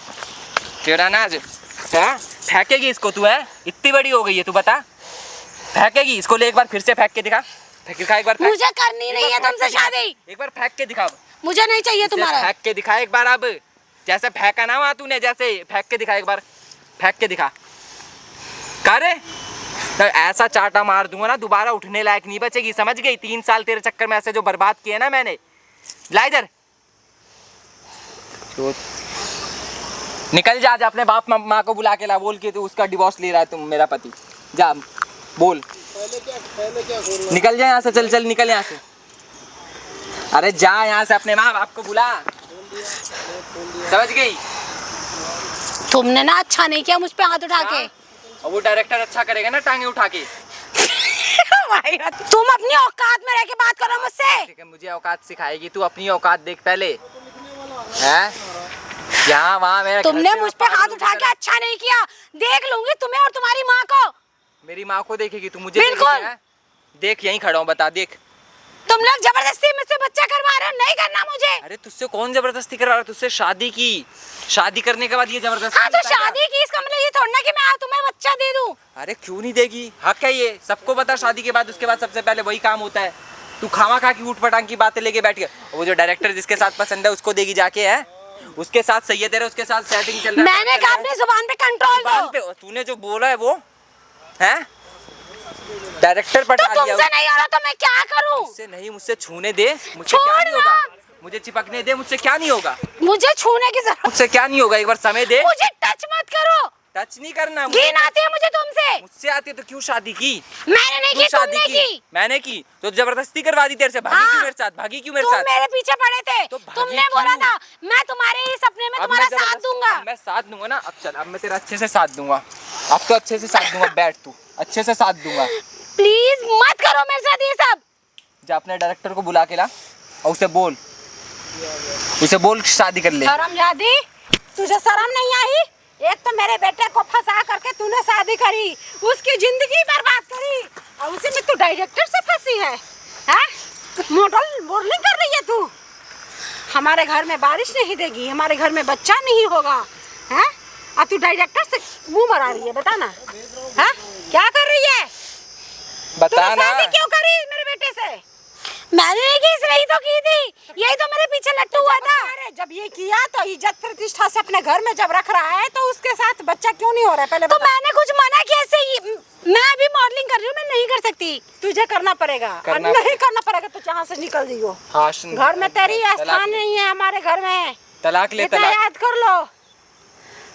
तेरा ना फेंकेगी इसको तू, है इतनी बड़ी हो गई है तू, बता फेंकेगी इसको? ले एक बार फिर से फेंक के दिखा, फेंक के दिखा एक बार। मुझे करनी नहीं है तुमसे शादी, एक बार फेंक के दिखा, मुझे नहीं चाहिए तुम्हारा। फेंक के दिखा एक बार, अब जैसे फेंका ना वहाँ तूने, जैसे फेंक के दिखा एक बार, फेंक के दिखा। करे तो ऐसा चाटा मार दूंगा ना, दोबारा उठने लायक नहीं बचेगी, समझ गई? 3 साल तेरे चक्कर में ऐसे जो बर्बाद किए ना मैंने। ला इधर, निकल जा, जा अपने बाप माँ को बुला के ला, बोल के तू उसका डिवोर्स ले रहा है, तुम मेरा पति। जा बोल, निकल जा यहाँ से, चल चल निकल यहाँ से। अरे जा यहाँ से, अपने माँ बाप को बुला, समझ गई? तुमने ना अच्छा नहीं किया मुझ पे हाथ उठा के। और वो डायरेक्टर अच्छा करेगा ना टांगे उठा के। तुम अपनी औकात में रह के बात करो मुझसे। ठीक है, मुझे औकात सिखाएगी तू? अपनी औकात देख पहले, हैं? यहाँ वहाँ मेरा तुमने मुझ पे हाथ उठा के अच्छा नहीं किया, देख लूंगी तुम्हें और तुम्हारी माँ को। मेरी माँ को देखेगी तू? मुझे बिल्कुल। देख, यहीं खड़ा हूँ, बता देख। तुम लोग जबरदस्ती मुझसे बच्चा करवा रहे हो, नहीं करना मुझे। अरे तुझसे कौन जबरदस्ती करवा रहा है? तुझसे शादी की, शादी करने के बाद ये जबरदस्ती? हाँ तो शादी की, इसका मतलब ये थोड़ा ना कि मैं तुम्हें बच्चा दे दूं। अरे क्यों नहीं देगी, हक है ये, सबको पता शादी के बाद, उसके बाद सबसे पहले वही काम होता है। तू खामा खा की ऊट पटांग की बातें लेके बैठ गया। वो जो डायरेक्टर जिसके साथ पसंद है उसको देगी जाके, है उसके साथ सही है तेरा, उसके साथ सेटिंग चल रहा है। मैंने कहा अपनी जुबान पे कंट्रोल दो। तूने जो बोला है वो है डायरेक्टर पटा तो लिया। तुमसे नहीं हो रहा तो मैं क्या करूं? मुझसे नहीं, मुझसे छूने दे, मुझसे क्या नहीं होगा, मुझे चिपकने दे, मुझसे क्या नहीं होगा, मुझे छूने की जरूरत, मुझसे क्या नहीं होगा, एक बार समय दे। मुझे टच मत करो, टच नहीं करना। घिन आती है मुझे तुमसे। मुझसे आती है तो क्यों शादी की? मैंने नहीं की, तुमने की। मैंने की तो जबरदस्ती करवा दी तेरे से। भागी क्यों मेरे साथ, भागी क्यों मेरे साथ? तुम मेरे पीछे पड़े थे, तो तुमने बोला था मैं तुम्हारे ही सपने में तुम्हारा साथ दूंगा। मैं साथ दूंगा ना, अब चल, अब मैं तेरा अच्छे से साथ दूंगा, अब तो अच्छे से साथ दूंगा, बैठ तू, अच्छे से साथ दूंगा। प्लीज मत करो मेरे साथ ये सब। जा अपने डायरेक्टर को बुला के ला और उसे बोल, उसे बोल शादी कर ले। शर्मजादी, तुझे शर्म नहीं आई? एक तो मेरे बेटे को फंसा करके तूने शादी करी, उसकी जिंदगी बर्बाद करी, और उसी में तू डायरेक्टर से फंसी है, हैं? मॉडलिंग कर रही है तू। हमारे घर में बारिश नहीं देगी, हमारे घर में बच्चा नहीं होगा, हैं? और तू डायरेक्टर से मुंह मरा रही है, बता ना, हैं? क्या कर रही है? बता ना। शादी क्यों करी मेरे बेटे से? मैंने नहीं की, इसने ही तो की थी, यही तो मेरे पीछे लट्टू हुआ था। अरे जब ये किया तो इज्जत प्रतिष्ठा से अपने घर में जब रख रहा है तो उसके साथ बच्चा क्यों नहीं हो रहा है? पहले तो मैंने कुछ मना किया ऐसे? मैं अभी मॉडलिंग कर रही हूँ, मैं नहीं कर सकती। तुझे करना पड़ेगा, और नहीं करना पड़ेगा तो यहाँ से निकल जाइयो। घर में तेरी स्थान नहीं है, हमारे घर में। तलाक ले, इतना याद कर लो,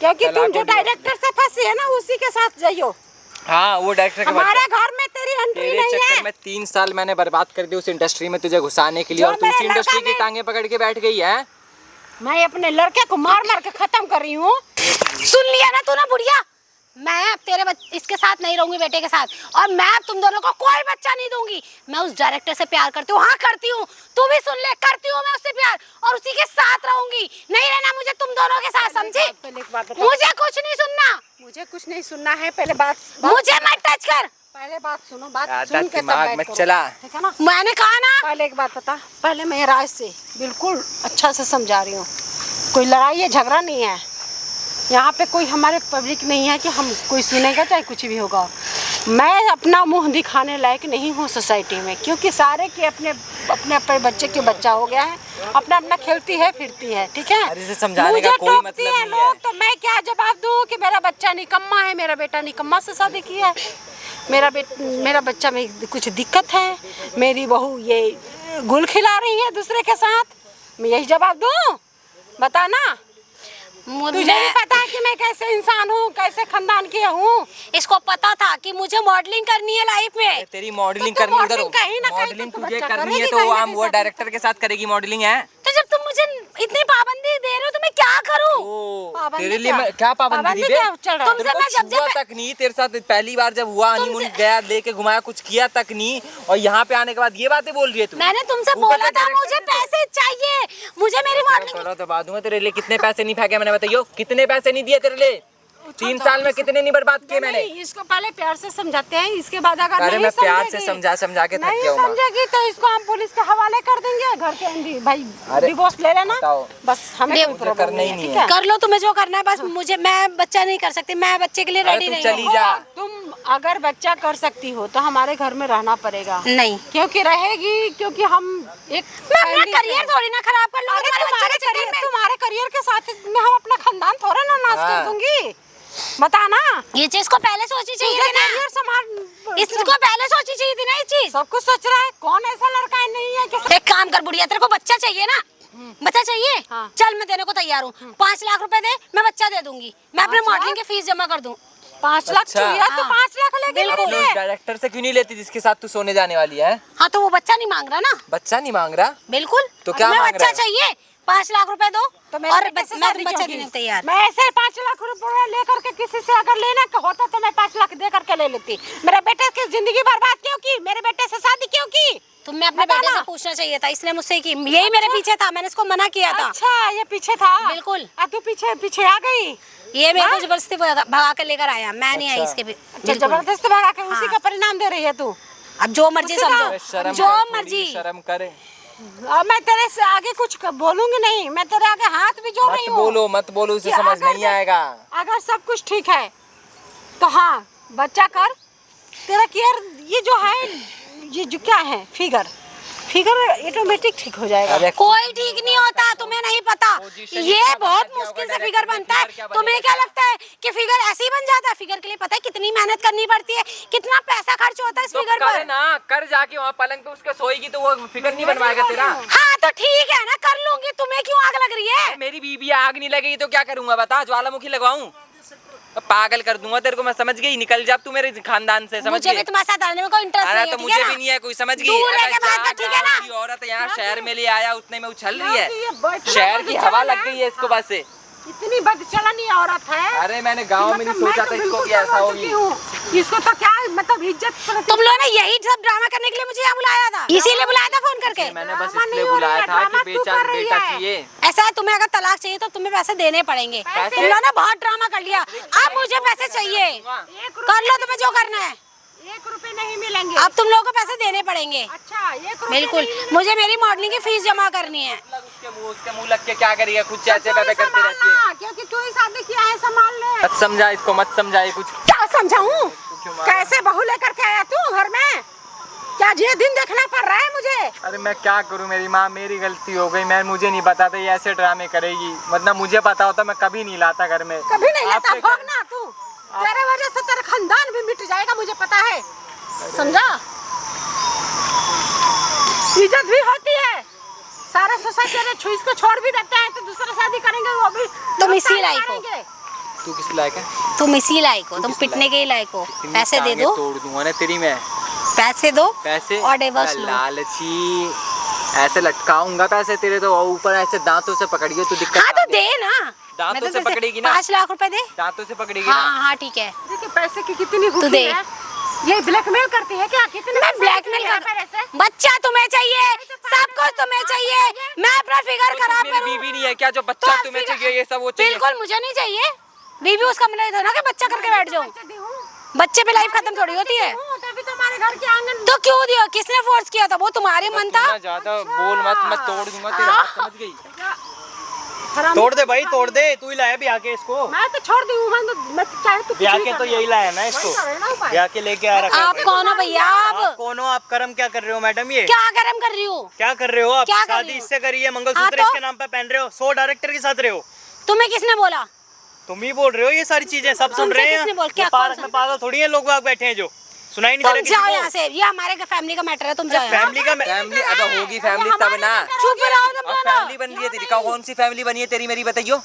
क्योंकि तुम जो डायरेक्टर से फंसी है ना उसी के साथ जाइयो। हाँ वो डायरेक्टर हमारे घर में तेरी एंट्री नहीं है। चक्कर में 3 साल मैंने बर्बाद कर दिए उस इंडस्ट्री में तुझे घुसाने के लिए, और तू उस इंडस्ट्री की टांगे पकड़ के बैठ गई है। मैं अपने लड़के को मार मार के खत्म कर रही हूँ। सुन लिया ना तू ना बुढ़िया, मैं अब इसके साथ नहीं रहूंगी, बेटे के साथ, और मैं अब तुम दोनों को कोई बच्चा नहीं दूंगी। मैं उस डायरेक्टर से प्यार करती हूँ, हाँ करती हूँ, तू भी सुन ले, करती हूँ मैं उससे प्यार, और उसी के साथ रहूंगी, नहीं रहना मुझे तुम दोनों के साथ, समझी? मुझे कुछ नहीं सुनना, मुझे कुछ नहीं सुनना है। पहले बात मुझे मत टच कर, पहले बात सुनो, बात ज्यादा सुन के तब दिमाग बैठ मत करो, चला। ठीक है ना? मैंने कहा ना। पहले एक बात बता, पहले मैं राज से बिल्कुल अच्छा से समझा रही हूँ, कोई लड़ाई या झगड़ा नहीं है यहाँ पे, कोई हमारे पब्लिक नहीं है कि हम कोई सुनेगा चाहे कुछ भी होगा। मैं अपना मुंह दिखाने लायक नहीं हूँ सोसाइटी में, क्योंकि सारे के अपने अपने अपने बच्चे के बच्चा हो गया है, अपना अपना खेलती है फिरती है, ठीक है? अरे इसे समझाने का मुझे कोई टोकती मतलब है नहीं है। लोग, तो मैं क्या जवाब दूँ कि मेरा बच्चा निकम्मा है, मेरा बेटा निकम्मा से शादी किया है, मेरा बच्चा में कुछ दिक्कत है, मेरी बहू ये गुल खिला रही है दूसरे के साथ, मैं यही जवाब दूँ? बता ना। तुझे भी पता है कि मैं कैसे इंसान हूँ, कैसे खानदान की हूँ। इसको पता था कि मुझे मॉडलिंग करनी है लाइफ में। तेरी मॉडलिंग तो करनी उधर मॉडलिंग कहीं ना कहीं मॉडलिंग तो तुझे बच्चा करनी है करेगी तो कहीं वो ना हम कहीं वो साथ डायरेक्टर के साथ करेगी मॉडलिंग है। तो जब तुम मुझे इतनी पाबंदी दे रहे हो तो मैं क्या करूँ? पाबंदी तेरे लिए क्या? मैं क्या पाबंदी पाबंदी दी बे? क्या चल रहा है? तुमसे मैं जब छुआ तक नहीं, तेरे साथ पहली बार जब हुआ हनीमून गया, लेके घुमाया, कुछ किया तक नहीं, और यहाँ पे आने के बाद ये बातें बोल रही है तू। मैंने तुमसे ऊपर बोला से था director मुझे से- पैसे चाहिए, मुझे मेरी मॉडलिंग। करो तो बाद में तेरे लिए कितने पैसे नहीं फेंके मैंने, बताइयो कितने पैसे नहीं दिए तेरे लिए? 3 साल में कितने नहीं बर्बाद किए मैंने? नहीं, इसको पहले प्यार से समझाते हैं, इसके बाद अगर अरे नहीं मैं प्यार से समझेगी, समझा के थक नहीं गया हूँ माँ। समझेगी तो इसको हम पुलिस के हवाले कर देंगे, घर के अंदर भाई अरे, डिवोर्स ले लेना, बताओ। बस हमें कोई मुझे प्रॉब्लम करना ही नहीं है, नहीं ठीक है? कर लो तुम्हें जो करना है, बस मुझे, मैं बच्चा नहीं कर सकती, मैं बच्चे के लिए अरे रेडी तू नहीं चली हूँ। जा। तुम अगर बच्चा कर सकती हो तो हमारे घर में रहना पड़ेगा, नहीं, क्योंकि रहेगी, क्योंकि हम एक मैं अपना family से करियर हैं। थोड़ी ना खराब कर लूंगी अरे तुम्हारे बच्चे के चक्कर में। तुम्हारे करियर के साथ में हम अपना खानदान थोड़ा ना नाश कर हाँ। दूंगी, बता ना। ये चीज को पहले सोचनी चाहिए थी ना, करियर संभाल, इसको पहले सोचनी चाहिए थी ना ये चीज। सब कुछ सोच रहा है, कौन ऐसा लड़का है नहीं है कि एक काम कर बुढ़िया, तेरे को बच्चा चाहिए ना, बच्चा चाहिए, हाँ। चल मैं देने को तैयार हूँ, 5 लाख रुपए दे, मैं बच्चा दे दूंगी, मैं अपने 5 लाख? मॉडलिंग की फीस जमा कर दूँ। 5 लाख अच्छा। चाहिए तो हाँ। 5 लाख लेके बिल्कुल। ले अपने उस डायरेक्टर से क्यों नहीं लेती जिसके साथ तू सोने जाने वाली है? हाँ तो वो बच्चा नहीं मांग रहा ना, बच्चा नहीं मांग रहा बिल्कुल। तो क्या तुम्हें मांग बच्चा रहा है? चाहिए, 5 लाख रुपए दो, तो मेरे और बेटे से मैं शादी बच्चा क्यों देने की? को तैयार। मैं ऐसे 5 लाख रुपए लेकर के किसी से अगर लेना का होता तो मैं 5 लाख दे करके ले लेती। मेरे बेटे की जिंदगी बर्बाद क्यों की? मेरे बेटे से शादी क्यों की? तुम्हें अपने बता बेटे ना। से पूछना चाहिए था, इसने मुझसे की, यही मेरे पीछे था, मैंने इसको मना किया था। अच्छा ये पीछे था, बिल्कुल। तू पीछे पीछे आ गई, ये मेरे को जबरदस्ती भगा कर लेकर आया, मैं नहीं आई अच्छा। इसके अच्छा जबरदस्ती भगा के उसी हाँ। का परिणाम दे रही है तू। अब जो मर्जी उसी का- समझो, अरे शर्म जो कर, थोड़ी मर्जी। शर्म करे। अब मैं तेरे से आगे कुछ बोलूंगी नहीं, मैं तेरे आगे हाथ भी जोड़ रही हूँ। मत बोलो, उसे कि समझ अगर नहीं आएगा। अगर सब कुछ ठीक है तो हाँ बच्चा कर, तेरा केयर ये जो है, ये जो क्या है फिगर ऑटोमेटिक ठीक हो जाएगा। अरे कोई ठीक नहीं होता, तुम्हें नहीं पता, पोजीशन ये इतना बहुत बढ़िया मुश्किल होगा, से फिगर डायरेक्टर बनता है। फिगर क्या तुम्हें बनेगा? क्या लगता है कि फिगर ऐसे ही बन जाता है? फिगर के लिए पता है कितनी मेहनत करनी पड़ती है, कितना पैसा खर्च होता है इस तो फिगर करे पर। ना, कर जाके वहाँ पलंग पे उसके सोएगी तो वो फिगर नहीं बनवाएगा तेरा। हाँ तो ठीक है ना, कर लूंगी, तुम्हें क्यों आग लग रही है? मेरी बीबी आग नहीं लगेगी तो क्या करूंगा बता? ज्वालामुखी लगवाऊं? पागल कर दूंगा तेरे को, मैं समझ गई। निकल जा तू मेरे खानदान से, समझ मुझे भी गई? तुम्हारे साथ आने में कोई इंटरेस्ट अरे नहीं है, तो ठीक मुझे है भी ना? नहीं है कोई, समझ गई? दूर अरे लेके बात कर, ठीक है ना? गाँव की औरत यहाँ शहर में ले आया, उतने में उछल रही ये बैठना है। शहर की हवा बदचलन लग गई है इसको बस से। इतनी बदचलनी औरत है। अरे मैंने गाँव में नहीं मतलब मैं सोचा तो था इसको बिल्कुल कि ऐसा समझ होगी। चुकी हूँ। इसको तो क्या मतलब इज्जत तुम लोगों ने यही सब ड्रामा करने के लिए मुझे यहाँ बुलाया था, इसीलिए बुलाया था फोन करके। मैंने बस ड्रामा इसलिए नहीं हो रहा बुलाया है, था कि ड्रामा तू बेटा कर रही बेटा है। चाहिए। ऐसा है, तुम्हें अगर तलाक चाहिए तो तुम्हें पैसे देने पड़ेंगे। पैसे? तुम लोगों ने बहुत ड्रामा कर लिया, अब मुझे पैसे चाहिए। कर लो तुम्हें जो करना है, 1 रुपए नहीं मिलेंगे। अब तुम लोगों को पैसे देने पड़ेंगे। अच्छा 1 रुपए बिल्कुल, नहीं मिलेंगे। मुझे मेरी मॉडलिंग की फीस जमा करनी है। उसके मुंह लग के क्या करेगा? खुद चाचे तू ही पे करती रहती है। संभालना, क्योंकि तू ही शादी किया है, संभाल ले। मत समझा इसको, मत समझाई कुछ। क्या समझाऊं? क्यों मारा? कैसे बहू लेकर के आया तू घर में? क्या ये दिन देखना पड़ रहा है मुझे? अरे मैं क्या करूं, मेरी माँ, मेरी गलती हो गई। मुझे नहीं पता था ये ऐसे ड्रामे करेगी, मतलब मुझे पता होता मैं कभी नहीं लाता घर में। कभी नहीं लेता, आपके घर- भोगना तू। तेरे वजह से तेरा खानदान भी मिट जाएगा, मुझे पता है, समझा? इज्जत भी होती है, सारा सोसाइटी ने छुई इसको छोड़ भी देते हैं तो दूसरा शादी करेंगे, वो भी तुम इसी लायक हो। करेंगे। तू किस लायक है? तुम इसी लायक हो, तुम किस पिटने लायक? के ही लायक हो। तेरी पैसे दे टांगें दो, तोड़ दूंगा ना तेरी मैं। पैसे दो पैसे? और डिवोर्स लो। लालची। ऐसे लटकाऊंगा पैसे तेरे तो, और ऊपर ऐसे दांतों से पकड़िए तो दिक्कत हाँ तो दे ना, दांतों मैं तो से तुझसे पकड़ेगी ना। 5 लाख रुपए दे। दांतों से पकड़ेगी हाँ ना। हाँ ठीक है। देखिए पैसे की कितनी तू भूखी दे। है, ये ब्लैकमेल करती है क्या? कितने मैं ब्लैकमेल कर, बच्चा तुम्हें चाहिए, सब कुछ तुम्हें चाहिए, मैं अपना फिगर खराब मेरी करूं? बीवी नहीं है क्या जो बच्चा तो तुम्हें फिगर- चाहिए ये सब वो चाहिए? बिल्कुल मुझे नहीं चाहिए। बीवी उसका मतलब है ना कि बच्चा करके बैठ जाऊं। बच्चे पे लाइफ खत्म थोड़ी होती है। तभी तो हमारे घर के आंगन तो क्यों दिया, किसने फोर्स किया था? वो तुम्हारे मन था। तू ना ज्यादा बोल मत, मैं तोड़ दूंगा तेरा हाथ, समझ गई? तोड़ दे भाई, तोड़ दे। तू ही लाया ब्याह के इसको, मैं तो छोड़ दी हूँ, मैं चाहे तो ब्याह के तो यही लाया ना इसको, ब्याह के लेके आ रखा है। आप कौन हो भैया? आप कौन हो? आप कर्म क्या कर रहे हो मैडम? ये क्या कर्म कर रही हूँ? क्या कर रहे हो आप? क्या कर रही शादी हो? इससे करी है, हाँ मंगलसूत्र तो? इसके नाम पे पहन रहे हो, 100 डायरेक्टर के साथ रहे हो। तुम्हें किसने बोला? तुम ही बोल रहे हो ये सारी चीजें, सब सुन तुमसे रहे किसने बोल- हैं। क्या ये कौन पार्क सा? में पागल थोड़ी है लोग बाग बैठे हैं जो सुनाई नहीं दे तुम रहा किसी जाओ को। यहाँ से, ये हमारे फैमिली का मैटर है, तुम जाओ यहाँ। फैमिली का फैमिली अब होगी फैमिली तब ना। चुप रहो तुम अब दोनों। फैमिली बन रही है तेरी, कौन सी फैमिली बनी है तेरी मेरी बताइयो?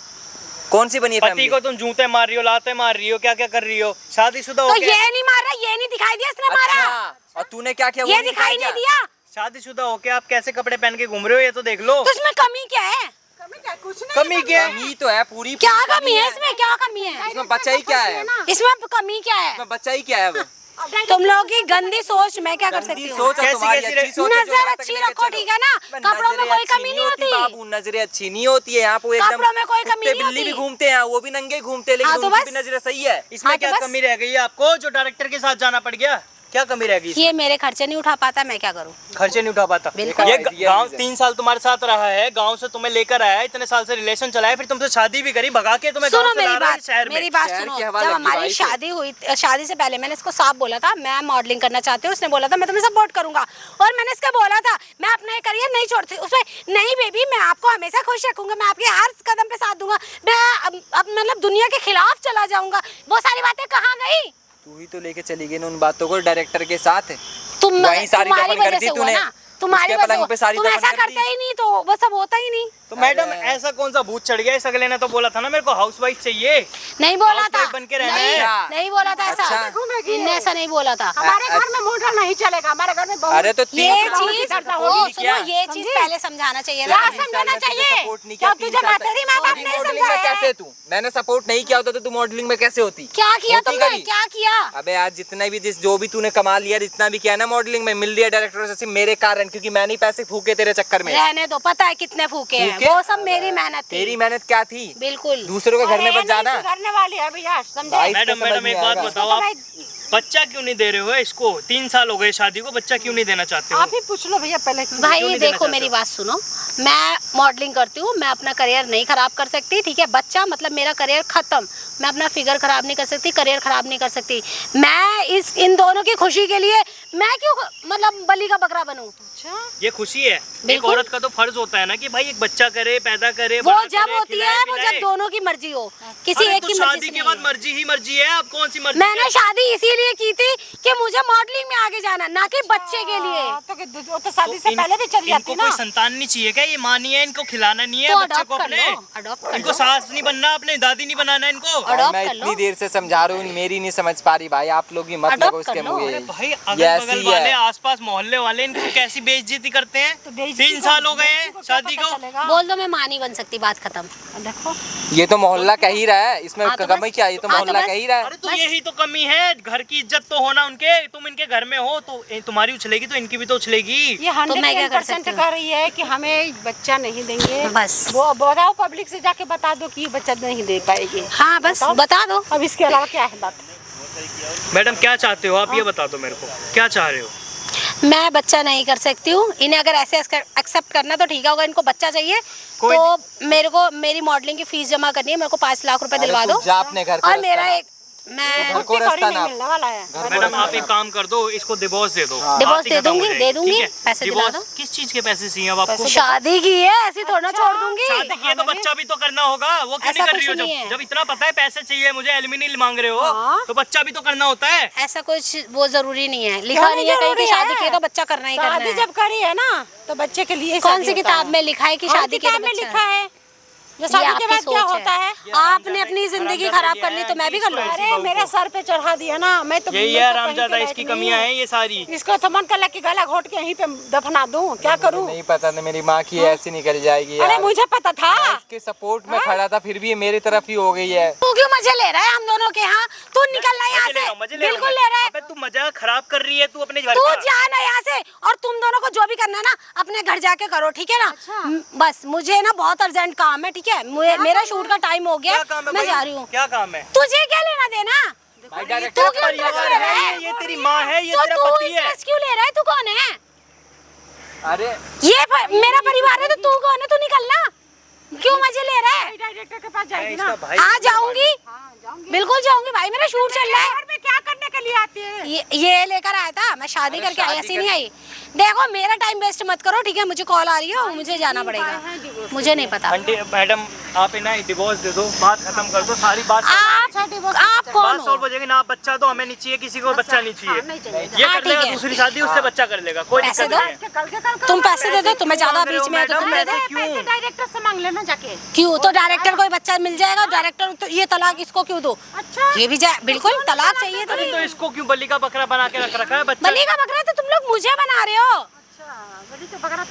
कौन सी बनी है पति फैमिली? को तुम जूते मार रही हो, लाते मार रही हो, क्या क्या कर रही हो? शादीशुदा हो तो के, ये नहीं मार रहा, ये नहीं दिखाई दिया इसने मारा, अच्छा, और तूने क्या किया? वो ये नहीं दिखाई दिखाया नहीं क्या? दिया। शादीशुदा हो के आप कैसे कपड़े पहन के घूम रहे हो ये तो देख लो। तो इसमें कमी क्या है? कमी क्या है? कमी तो है पूरी। क्या कमी है इसमें? क्या कमी है इसमें बच्चा ही क्या है? इसमें? कमी क्या है? इसमें बच्चा ही क्या है? अब तुम लोगों की गंदी सोच, मैं क्या कर सकती गंदी हूँ? सोच है कैसी- तुम्हारी, कैसी अच्छी सोच है जो नजर वहाँ तक अच्छी लेके रखो, चलो। ठीक है ना? पर कपड़ों में नजरें कोई अच्छी कमी नहीं होती। बाबू, नजरें अच्छी नहीं होती है यहाँ पे एकदम। कपड़ों में कोई कमी कुत्ते नहीं बिल्ली भी होती। घूमते हैं, वो भी नंगे घूमते हैं, हाँ, लेकिन तो उनकी बस। भी नजरें सही है। इसमें हाँ, तो क्या बस। कमी रह गई है आपको जो डायरेक्टर के साथ जाना पड़ गया? क्या कमी रह गई इसमें? ये मेरे खर्चे नहीं उठा पाता, मैं क्या करूँ? खर्चे नहीं उठा पाता। बिल्कुल। ये दिया गांव मुझे। 3 साल तुम्हारे साथ रहा है, गांव से तुम्हें लेकर आया है, इतने साल से रिलेशन चलाया, फिर तुमसे शादी भी करी, भगा के तुम्हें गांव सुनो से ला मेरी रहा है बात, शहर में। मेरी बात शहर सुनो। की हवा जब लगी हमारी भाई से। शादी हुई, शादी से पहले मैंने इसको साफ बोला था मैं मॉडलिंग करना चाहती हूँ। उसने बोला था मैं तुम्हें सपोर्ट करूंगा, और मैंने इसका बोला था मैं अपना ये करियर नहीं छोड़ती। उसमें नहीं बेबी, मैं आपको हमेशा खुश रखूंगा, मैं आपके हर कदम पे साथ दूंगा, मैं अब मतलब दुनिया के खिलाफ चला जाऊंगा। वो सारी बातें कहाँ गई? तू ही तो लेके चली गई ना उन बातों को डायरेक्टर के साथ। तुम वहीं सारी तुम्हारी दफन कर वजह दी से हुआ तूने। ना, तुम्हारी उसके वजह पलंग से पे सारी तुम दफन ऐसा कर दी। करते ही नहीं तो वो सब होता ही नहीं। तो मैडम अरे। ऐसा कौन सा भूत चढ़ गया इस अगले ने तो बोला था ना मेरे को हाउसवाइफ चाहिए। नहीं बोला था, हाउसवाइफ बन के रहना नहीं, है। नहीं बोला था ऐसा, अच्छा। इनने ऐसा नहीं बोला था। हमारे घर में मॉडल नहीं चलेगा, हमारे घर में बहुत अरे तो ये तीन साल चीज से support वो नहीं सुनो, किया। ये चीज पहले समझाना चाहिए क्या था। तीन साल समझाना में तुझे चाहिए। support नहीं किया? क्या तुझे मैं तेरी माँ बाप तेरी नहीं मॉडलिंग में समझाया कैसे है? तू? मैंने सपोर्ट नहीं किया होता तो तू मॉडलिंग में कैसे होती? क्या किया होती तुमने? कभी? क्या किया? अबे आज जितना भी जो भी तूने कमा लिया, जितना भी किया ना मॉडलिंग में, मिल लिया डायरेक्टर से सिर्फ मेरे कारण, क्योंकि मैंने ही पैसे फूके तेरे चक्कर में। रहने दो, पता है कितने फूके हैं, फूके? वो सब मेरी मेहनत थी। तेरी मेहनत क्या थी? बिल्कुल। दूसरों के घर में बच जाना। करने वाली है भैया, समझे? भाई, इसको मैडम समझ मैडम नहीं एक बात आएगा। बताओ, आप बच्चा क्यों नहीं दे रहे हो इसको? 3 साल हो गए शादी को, बच्चा क्यों नहीं देना चाहते हो? आप ही पूछ लो भैया पहले। क्यों भाई नहीं देना देखो चाहते मेरी हो? बात सुनो, मैं मॉडलिंग करती हूँ, मैं अपना करियर नहीं खराब कर सकती, ठीक है? बच्चा मतलब मेरा करियर खत्म, मैं अपना फिगर खराब नहीं कर सकती, करियर खराब नहीं कर सकती। मैं इन दोनों की खुशी के लिए मैं क्यों मतलब बलि का बकरा बनूं? ये खुशी है, एक बिल्कुल। औरत का तो फर्ज होता है ना कि भाई एक बच्चा करे, पैदा करे, वो बड़ा जब करे, होती खिलाए, है वो पिलाए। जब दोनों की मर्जी हो, किसी अरे एक तो की मर्जी शादी से के नहीं बाद है। मर्जी ही मर्जी है, अब कौन सी मर्जी मैंने है? शादी इसीलिए की थी कि मुझे मॉडलिंग में आगे जाना, ना कि बच्चे के लिए। वो तो शादी से पहले भी चली जाती इनको ना। कोई संतान नहीं चाहिए क्या? ये माँ नहीं है, इनको खिलाना नहीं है तो बच्चे अडॉप्ट को कर अपने? लो, अडॉप्ट कर इनको लो। सास नहीं बनना, अपने दादी नहीं बनाना इनको। अडॉप्ट मैं कर लो। इतनी देर से समझा रहा हूँ, मेरी नहीं समझ पा रही भाई। आप लोग भी मत अडॉप्ट लगो इसके कर लो। मुँह अरे ये। भाई ये अगल ऐसी बगल ही वाले, है। आसपास मोहल्ले वाले इनको कैसी बेइज्जती करते हैं? तो बेइज्जती 3 साल हो गए हैं शादी को। बोल दो मैं माँ नहीं बन सकती, बात खत्म। देखो ये तो मोहल्ला कह ही रहा है, इसमें हाँ तो कमी बस। क्या है? ये तो हाँ तो मोहल्ला बस। कह ही रहा है। अरे तो यही तो कमी है, घर की इज्जत तो होना उनके, तुम इनके घर में हो तो तुम्हारी उछलेगी तो इनकी भी तो उछलेगी। ये तो मैं क्या कर 100% सकती हूँ? कर रही है कि हमें बच्चा नहीं देंगे। बस। वो बताओ, पब्लिक से जाके बता दो कि ये बच्चा नहीं दे पाएगी। हाँ बस बताओ। बता दो। अब इसके अलावा क्या है बात? मैडम क्या चाहते हो आप, ये बता दो मेरे को, क्या चाह रहे हो? मैं बच्चा नहीं कर सकती हूँ, इन्हें अगर ऐसे एक्सेप्ट करना तो ठीक होगा। इनको बच्चा चाहिए कोई तो मेरे को मेरी मॉडलिंग की फीस जमा करनी है, मेरे को 5 लाख रुपए अरे दिलवा तू दो। जा अपने घर को और रास्ता मेरा ना। एक मैं घर को रास्ता ना। मिलने वाला है। मैडम आप एक काम कर दो, इसको डिवोर्स दे दो। हाँ। डिवोर्स बात ही दे खत्म हो दूंगी, जाएगी, दे दूंगी, ठीक है? पैसे दिला डिवोर्स दो। किस चीज के पैसे चाहिए अब आपको? शादी की है, ऐसी थोड़ा ना छोड़ दूंगी। शादी की है तो बच्चा भी तो करना होगा, वो क्यों ऐसा नहीं कर रही हो? कुछ नहीं है। जब इतना पता है पैसे चाहिए मुझे, एल्यूमिनियम मांग रहे हो, हाँ। तो बच्चा भी तो करना होता है। ऐसा कुछ वो जरूरी नहीं है, लिखा नहीं है कहीं कि शादी की है तो बच्चा करना ही करना शादी है। जब करी है ना तो बच्चे के लिए कौन शादी सी होता किताब है। में लिखा है कि कौन शादी की है किताब तो में बच्चा लिखा है? ये शादी के आपकी बाद क्या सोच होता है? आपने अपनी जिंदगी खराब कर ली तो मैं भी कर लूंगी। अरे मेरे सर पे चढ़ा दिया ना, मैं तो यही मैं है तो कहीं रामजादा, के इसकी लायक कमियां नहीं हैं ये सारी। हूँ। इसको तो मन कर लगा कि गला घोट के यहीं पे दफना दूं, क्या करूं? नहीं पता नहीं, मेरी माँ की ऐसी निकल जाएगी अरे यार। मुझे पता था। मैं इसके सपोर्ट में खड़ा था, फिर भी ये मेरी तरफ ही हो गई है। तू क्यों मजे ले रहा है हम दोनों के? यहाँ तू निकल ना यहाँ से, बिल्कुल ले रहा है। अबे तू मजा खराब कर रही है तू अपने घर तू का। जा ना यहाँ से, और तुम दोनों को जो भी करना है ना अपने घर जाके करो, ठीक है ना? बस मुझे ना बहुत अर्जेंट काम है, ठीक है? मेरा शूट का टाइम हो गया, क्या काम है मैं भाई? जा रही हूँ। क्या काम है? तुझे क्या लेना देना? भाई तू डायरेक्टर क्यों इंटरेस्ट ले रहा है? ये तेरी माँ है, ये तो तेरा तू पति है। इंटरेस्ट क्यों ले रहा है? तू कौन है? अरे मेरा परिवार है, तो तू कौन है? तू निकलना, क्यों मजे ले रहा है? डायरेक्टर के पास मैं इसका भाई आ जाऊंगी, बिल्कुल जाऊंगी भाई, मेरा शूट चल रहा है। में क्या करने के लिए आती है? ये लेकर आया था, मैं शादी करके आई, ऐसी नहीं आई। देखो मेरा टाइम वेस्ट मत करो, ठीक है? मुझे कॉल आ रही है, मुझे जाना पड़ेगा, मुझे नहीं पता। आंटी मैडम आप इन्हें डिवोर्स दे दो, बात खत्म कर दो, सारी बात आप कौन बात हो? सॉल्व हो जाएगी ना। आप बच्चा तो हमें नहीं चाहिए, किसी को बच्चा नहीं चाहिए। ये हाँ, कर लेगा ठीक है। दूसरी शादी, उससे बच्चा कर लेगा, कोई पैसे दिक्कत दो, नहीं है। तुम पैसे दे दो, तुम्हें ज्यादा मांग रहे बीच हो में है तो तुम दे मैडम? दो। पैसे क्यों? डायरेक्टर से मांग लेना जाके। क्यों? तो डायरेक्टर को बच्चा मिल जाएगा, डायरेक्टर तो ये तलाक इसको क्यों दो? अच्छा ये भी जाए, बिल्कुल तलाक चाहिए तो अरे तो इसको क्यों बलि का बकरा बना के रख रखा है बच्चा? बलि का बकरा तो तुम लोग मुझे बना रहे हो,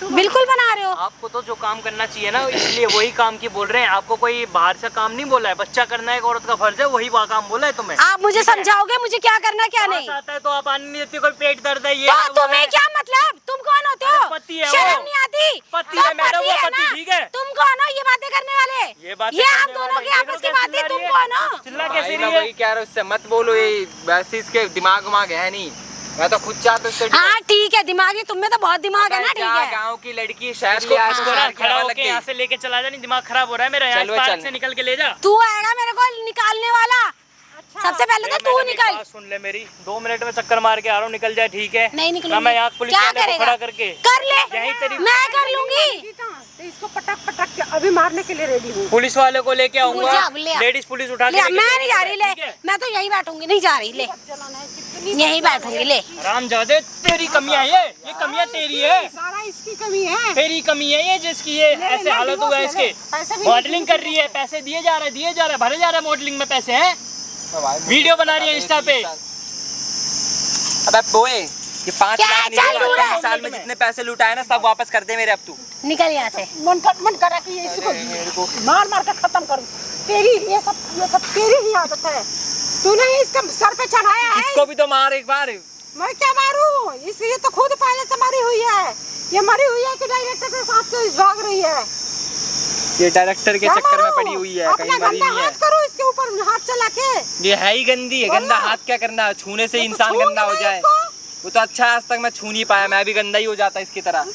बिल्कुल बना रहे हो। आपको तो जो काम करना चाहिए ना, इसलिए वही काम की बोल रहे हैं। आपको कोई बाहर से काम नहीं बोला है, बच्चा करना एक औरत का फर्ज है, वही काम बोला है तुम्हें। आप मुझे समझाओगे मुझे क्या करना क्या नहीं? आता है तो आप आने नहीं देती, कोई पेट दर्द है ये तो है, वो तुम्हें है। क्या मतलब? तुम कौन होते हो? अरे पति है शर्म वो। नहीं आती? पति तो है मैडम, वो है पति, ना? ठीक है। तुम कौन हो ये बातें करने वाले? ये बातें ये हम करने दोनों वाले, की ये आपस देखो की बात है, कैसे तुम चिल्ला कौन हो? चिल्ला भाई कैसे मैं रही है? वही कह रहा हूँ, उससे मत बोलो, ये वैसे इसके दिमाग उमाग है नहीं। मैं तो खुद चाहता उससे हाँ ठीक है, दिमागी तुम में तो बहुत दिमाग है ना, ठीक है? गाँव की लड़की शहर इसको ले आया, इसको ना शहर की खड़ा हवा लग होके गई। यहाँ से लेके चला जा, नहीं दिमाग खराब हो रहा है मेरा। यहाँ चलो, इस पार्क चल। से निकल के ले जा। तू आएगा मेरे को निकालने वाला? सबसे पहले तो तू मैडम, एक निकल। बात सुन ले मेरी, 2 मिनट में चक्कर मार के आ रहा हूँ, निकल जाए ठीक है? नहीं ना निकलूंगी। मैं यहाँ पुलिस क्या वाले को करेगा? खड़ा करके कर ले, यही तेरी मैं कर लूंगी। तो इसको पटक पटक के अभी मारने के लिए रेडी हूँ। पुलिस वाले को लेके आऊंगा, ले आ। लेडीज पुलिस उठा के ले, लेके मैं नहीं जा रही, ले ठीक है? मैं तो यहीं बैठूंगी, नहीं जा रही, ले यहीं बैठूंगी, ले। रामजादे तेरी कमियां ये कमियां तेरी है, सारा इसकी कमी है। तेरी कमी है ये, जिसकी ये ऐसे हालत हुआ है इसके। पैसे भी मॉडलिंग कर रही है, पैसे दिए जा रहे भरे जा रहे हैं, मॉडलिंग में पैसे हैं, वीडियो बना रही है इंस्टा पे। अबे बोए, ये 5 क्या लाख चल नहीं, रहा है? 5 साल में जितने पैसे लुटाए ना सब वापस कर दे मेरे अब तू। निकल यहाँ से। मन करा कि ये इसको मार मार के खत्म करूं। तेरी ये सब तेरी ही आदत है। तूने ही इसका सर पे चढ़ाया है। इसको भी तो मार एक बार। मैं क्या मारूं? इसलिए तो खुद पहले से मरी हुई है। ये मरी हुई है कि डायरेक्टर के साथ से भाग रही है। ये डायरेक्टर के क्या चक्कर में मारूं? पड़ी हुई है, अपना कहीं मरी गंदा नहीं है। हाथ करो इसके ऊपर, हाथ चला के। ये है ही गंदी है, गंदा हाथ क्या करना, छूने से तो इंसान छूऊंगी गंदा हो मैं जाए। इसको। वो तो अच्छा है, आज तक मैं छू नहीं पाया, मैं भी गंदा ही हो जाता इसकी तरह।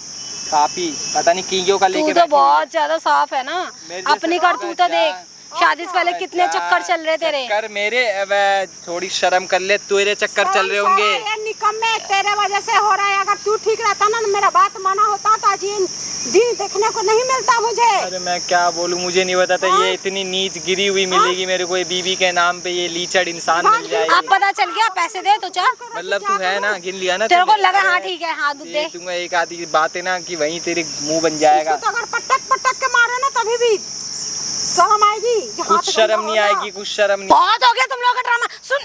काफी पता नहीं कीड़ियों का तू लेके तो बैठी हुई है। बहुत ज्यादा साफ है ना, मेरे जैसे अपनी करतूता देख। शादी से पहले कितने चक्कर चल रहे तेरे। चक्कर मेरे, अब थोड़ी शर्म कर ले, तेरे चक्कर चल रहे होंगे। ये निकम्मे तेरे वजह से हो रहा है। अगर तू ठीक रहता ना, मेरा बात माना होता तो आज ये दिन देखने को नहीं मिलता मुझे। अरे मैं क्या बोलूं, मुझे नहीं पता था ये इतनी नीच गिरी हुई मिलेगी मेरे को, ये बीबी के नाम पे ये लीचड़ इंसान मिल अब जाएगी। पता चल गया, पैसे दे तो चल। मतलब तू है ना, गिन लिया ना तेरे को तूने? लगा हाँ ठीक है, हाँ ये दे। दूंगा एक आधी बात है ना कि वहीं तेरे मुंह बन जाएगा। इसको तो अगर पटक पटक के मारे ना तभी भी शर्म आएगी। कि हाथ कुछ शर्म गंदा नहीं हो गया। आएगी, कुछ शर्म नहीं। बहुत हो गया तुम लोगों का ड्रामा। सुन,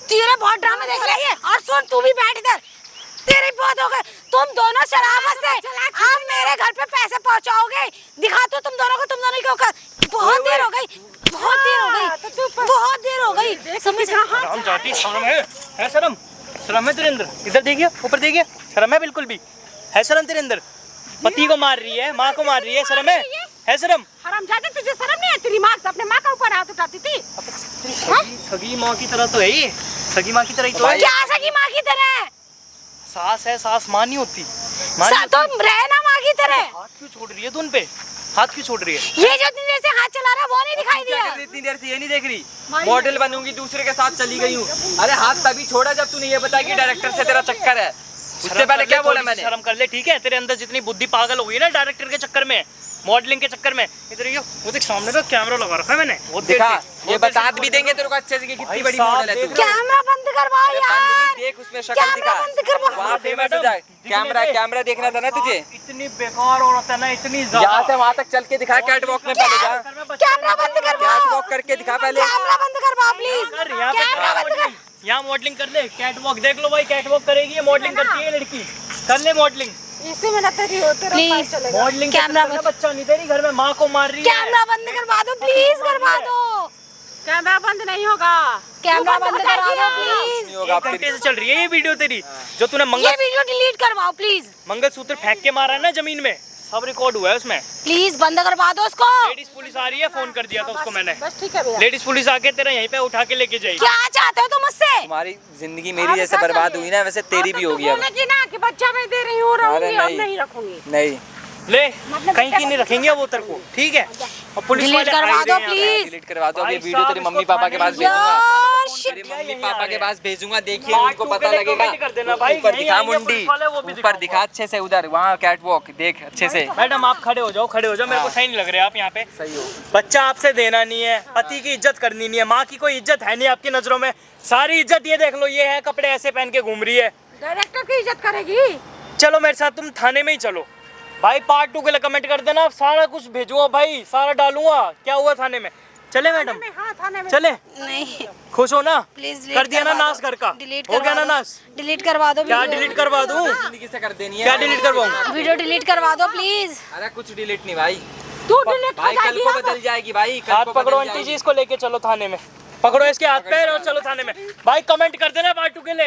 तेरे बहुत ड्रामा देख रही है। और सुन, तू भी बैठ इधर, तेरे बहुत हो गए। तुम दोनों शराबत से अब मेरे घर पे पैसे पहुंचाओगे। दिखा तो तुम दोनों को, तुम दोनों की औकात। बहुत देर हो गई, बहुत देर हो गई, बहुत देर हो गई। समझ राम जाती शर्म है शर्म? शर्म है तेरे अंदर? इधर देखिए, ऊपर देखिए, शर्म है बिल्कुल भी? है शर्म तेरे अंदर? पति को मार रही है, माँ को मार रही है, शर्म है शर्म? हरामजादी, तुझे शर्म नहीं है? तेरी माँ अपने माँ का ऊपर हाथ उठाती थी। सगी माँ की तरह तो है ये, सगी माँ की तरह ही तो है। क्या सगी माँ की तरह? सास है, सास माँ नहीं होती। माँ नहीं तुम रहना माँ की तरह। होती। हाथ क्यों छोड़ रही है तू उन पे? हाथ क्यों छोड़ रही है? ये जो इतनी देर से हाथ चला रहा है वो नहीं दिखाई क्या दिया? कर रही इतनी देर से, ये नहीं देख रही? मॉडल बनूंगी, दूसरे के साथ चली गई हूँ। अरे हाथ तभी छोड़ा जब तूने ये बताया कि डायरेक्टर से तेरा चक्कर है। उससे पहले क्या बोला मैंने? शर्म कर ले, ठीक है? तेरे अंदर जितनी बुद्धि पागल हो गई ना डायरेक्टर के चक्कर में, मॉडलिंग के चक्कर में। इधर ये वो देख, सामने तो कैमरा लगा रखा है मैंने, वो दिखा, ये बता भी देंगे तेरे को अच्छे से कि कितनी बड़ी मॉडल है तू। कैमरा बंद करवाओ अरे बंद यार। नहीं, देख उसमें शक्ल कैमरा दिखा, बंद करवाओ। वहाँ फेमस हो जाए। कैमरा देखना था ना तुझे, इतनी बेकार औरत है ना, इतनी यहाँ से वहाँ तक चल के दिखा, कैट वॉक में पहले जा, कैमरा बंद करवाओ। कैट वॉक करके दिखा पहले। कैमरा बंद करवाओ प्लीज। कैमरा बंद कर। यहाँ मॉडलिंग कर ले, कैट वॉक देख लो भाई, कैट वॉक करेगी ये, मॉडलिंग करती है लड़की, कर ले मॉडलिंग। इसी में ना तेरी होते प्लीज मॉडलिंग कैमरा करना, बच्चा नहीं तेरी घर में माँ को मार रही है। कैमरा बंद करवा दो प्लीज, करवा दो। कैमरा बंद नहीं होगा। कैमरा बंद करा दो प्लीज। नहीं होगा 1 घंटे से चल रही है ये वीडियो तेरी, जो तूने ये वीडियो डिलीट करवाओ प्लीज। मंगलसूत्र फेंक के मारा है ना जमीन में, सब रिकॉर्ड हुआ है उसमें। प्लीज बंद करवा दो उसको। लेडीज पुलिस आ रही है, फोन कर दिया था उसको मैंने। बस ठीक है भैया। लेडीज पुलिस आके तेरा यहीं पे उठा के लेके जाएगी। क्या चाहते हो तुम मुझसे? तुम्हारी जिंदगी मेरी जैसे बर्बाद हुई ना, वैसे तेरी भी होगी अब। बोले कि ना कि बच्चा मैं दे रही हूँ, रहूंगी, अब नहीं। नहीं रखूंगी। नहीं ले कहीं की नहीं रखेंगे वो तेरे को, ठीक है? और पुलिस डिलीट वाले करवा आए दो हुए हैं यहाँ पे। प्लीज। डिलीट करवा दो, भाई ये वीडियो तेरी साहब, मम्मी इसको पापा के पास खाने भेजूंगा, यार तेरी शिट। मम्मी पापा के पास भेजूंगा, देखिए Part उनको 2 पता के लिए लगेगा। comment कर देना भाई, ऊपर यहीं दिखा आएंगे मुंडी, पुलिस वाले, वो भी ऊपर दिखाऊंगा। दिखा अच्छे से, उधर वहाँ कैट वॉक देख अच्छे से। मैडम आप खड़े हो जाओ, खड़े हो जाओ, मेरे को हाँ। सही नहीं लग रहा है आप यहाँ पे। सही हो। बच्चा आपसे देना नहीं है, पति की इज्जत करनी नहीं है, माँ की कोई इज्जत है नहीं आपकी नजरों में। सारी इज्जत ये देख लो, ये है कपड़े ऐसे पहन के घूम रही है। डायरेक्टर की इज्जत करेगी। चलो मेरे साथ तुम थाने में ही चलो भाई, पार्ट 2 के लिए कमेंट कर देना, सारा कुछ भेजूंगा भाई, सारा डालूंगा क्या हुआ थाने में। चले मैडम, हाँ थाने में। चले, नहीं खुश हो ना? प्लीज कर दिया ना नाश घर का, डिलीट हो गया ना नाश? डिलीट करवा दो। क्या डिलीट करवा दूं? जिंदगी से कर देनी है। क्या डिलीट करवाऊं? वीडियो डिलीट करवा दो प्लीज। अरे कुछ डिलीट नहीं भाई, तू डिलीट भाई कर कल जाएगी को अब। बदल जाएगी भाई, कल हाथ को पकड़ो बदल आंटी जी, जाएगी। इसको लेके चलो थाने में, पकड़ो इसके हाथ पैर और चलो थाने में। भाई कमेंट कर देना पार्ट 2 के लिए।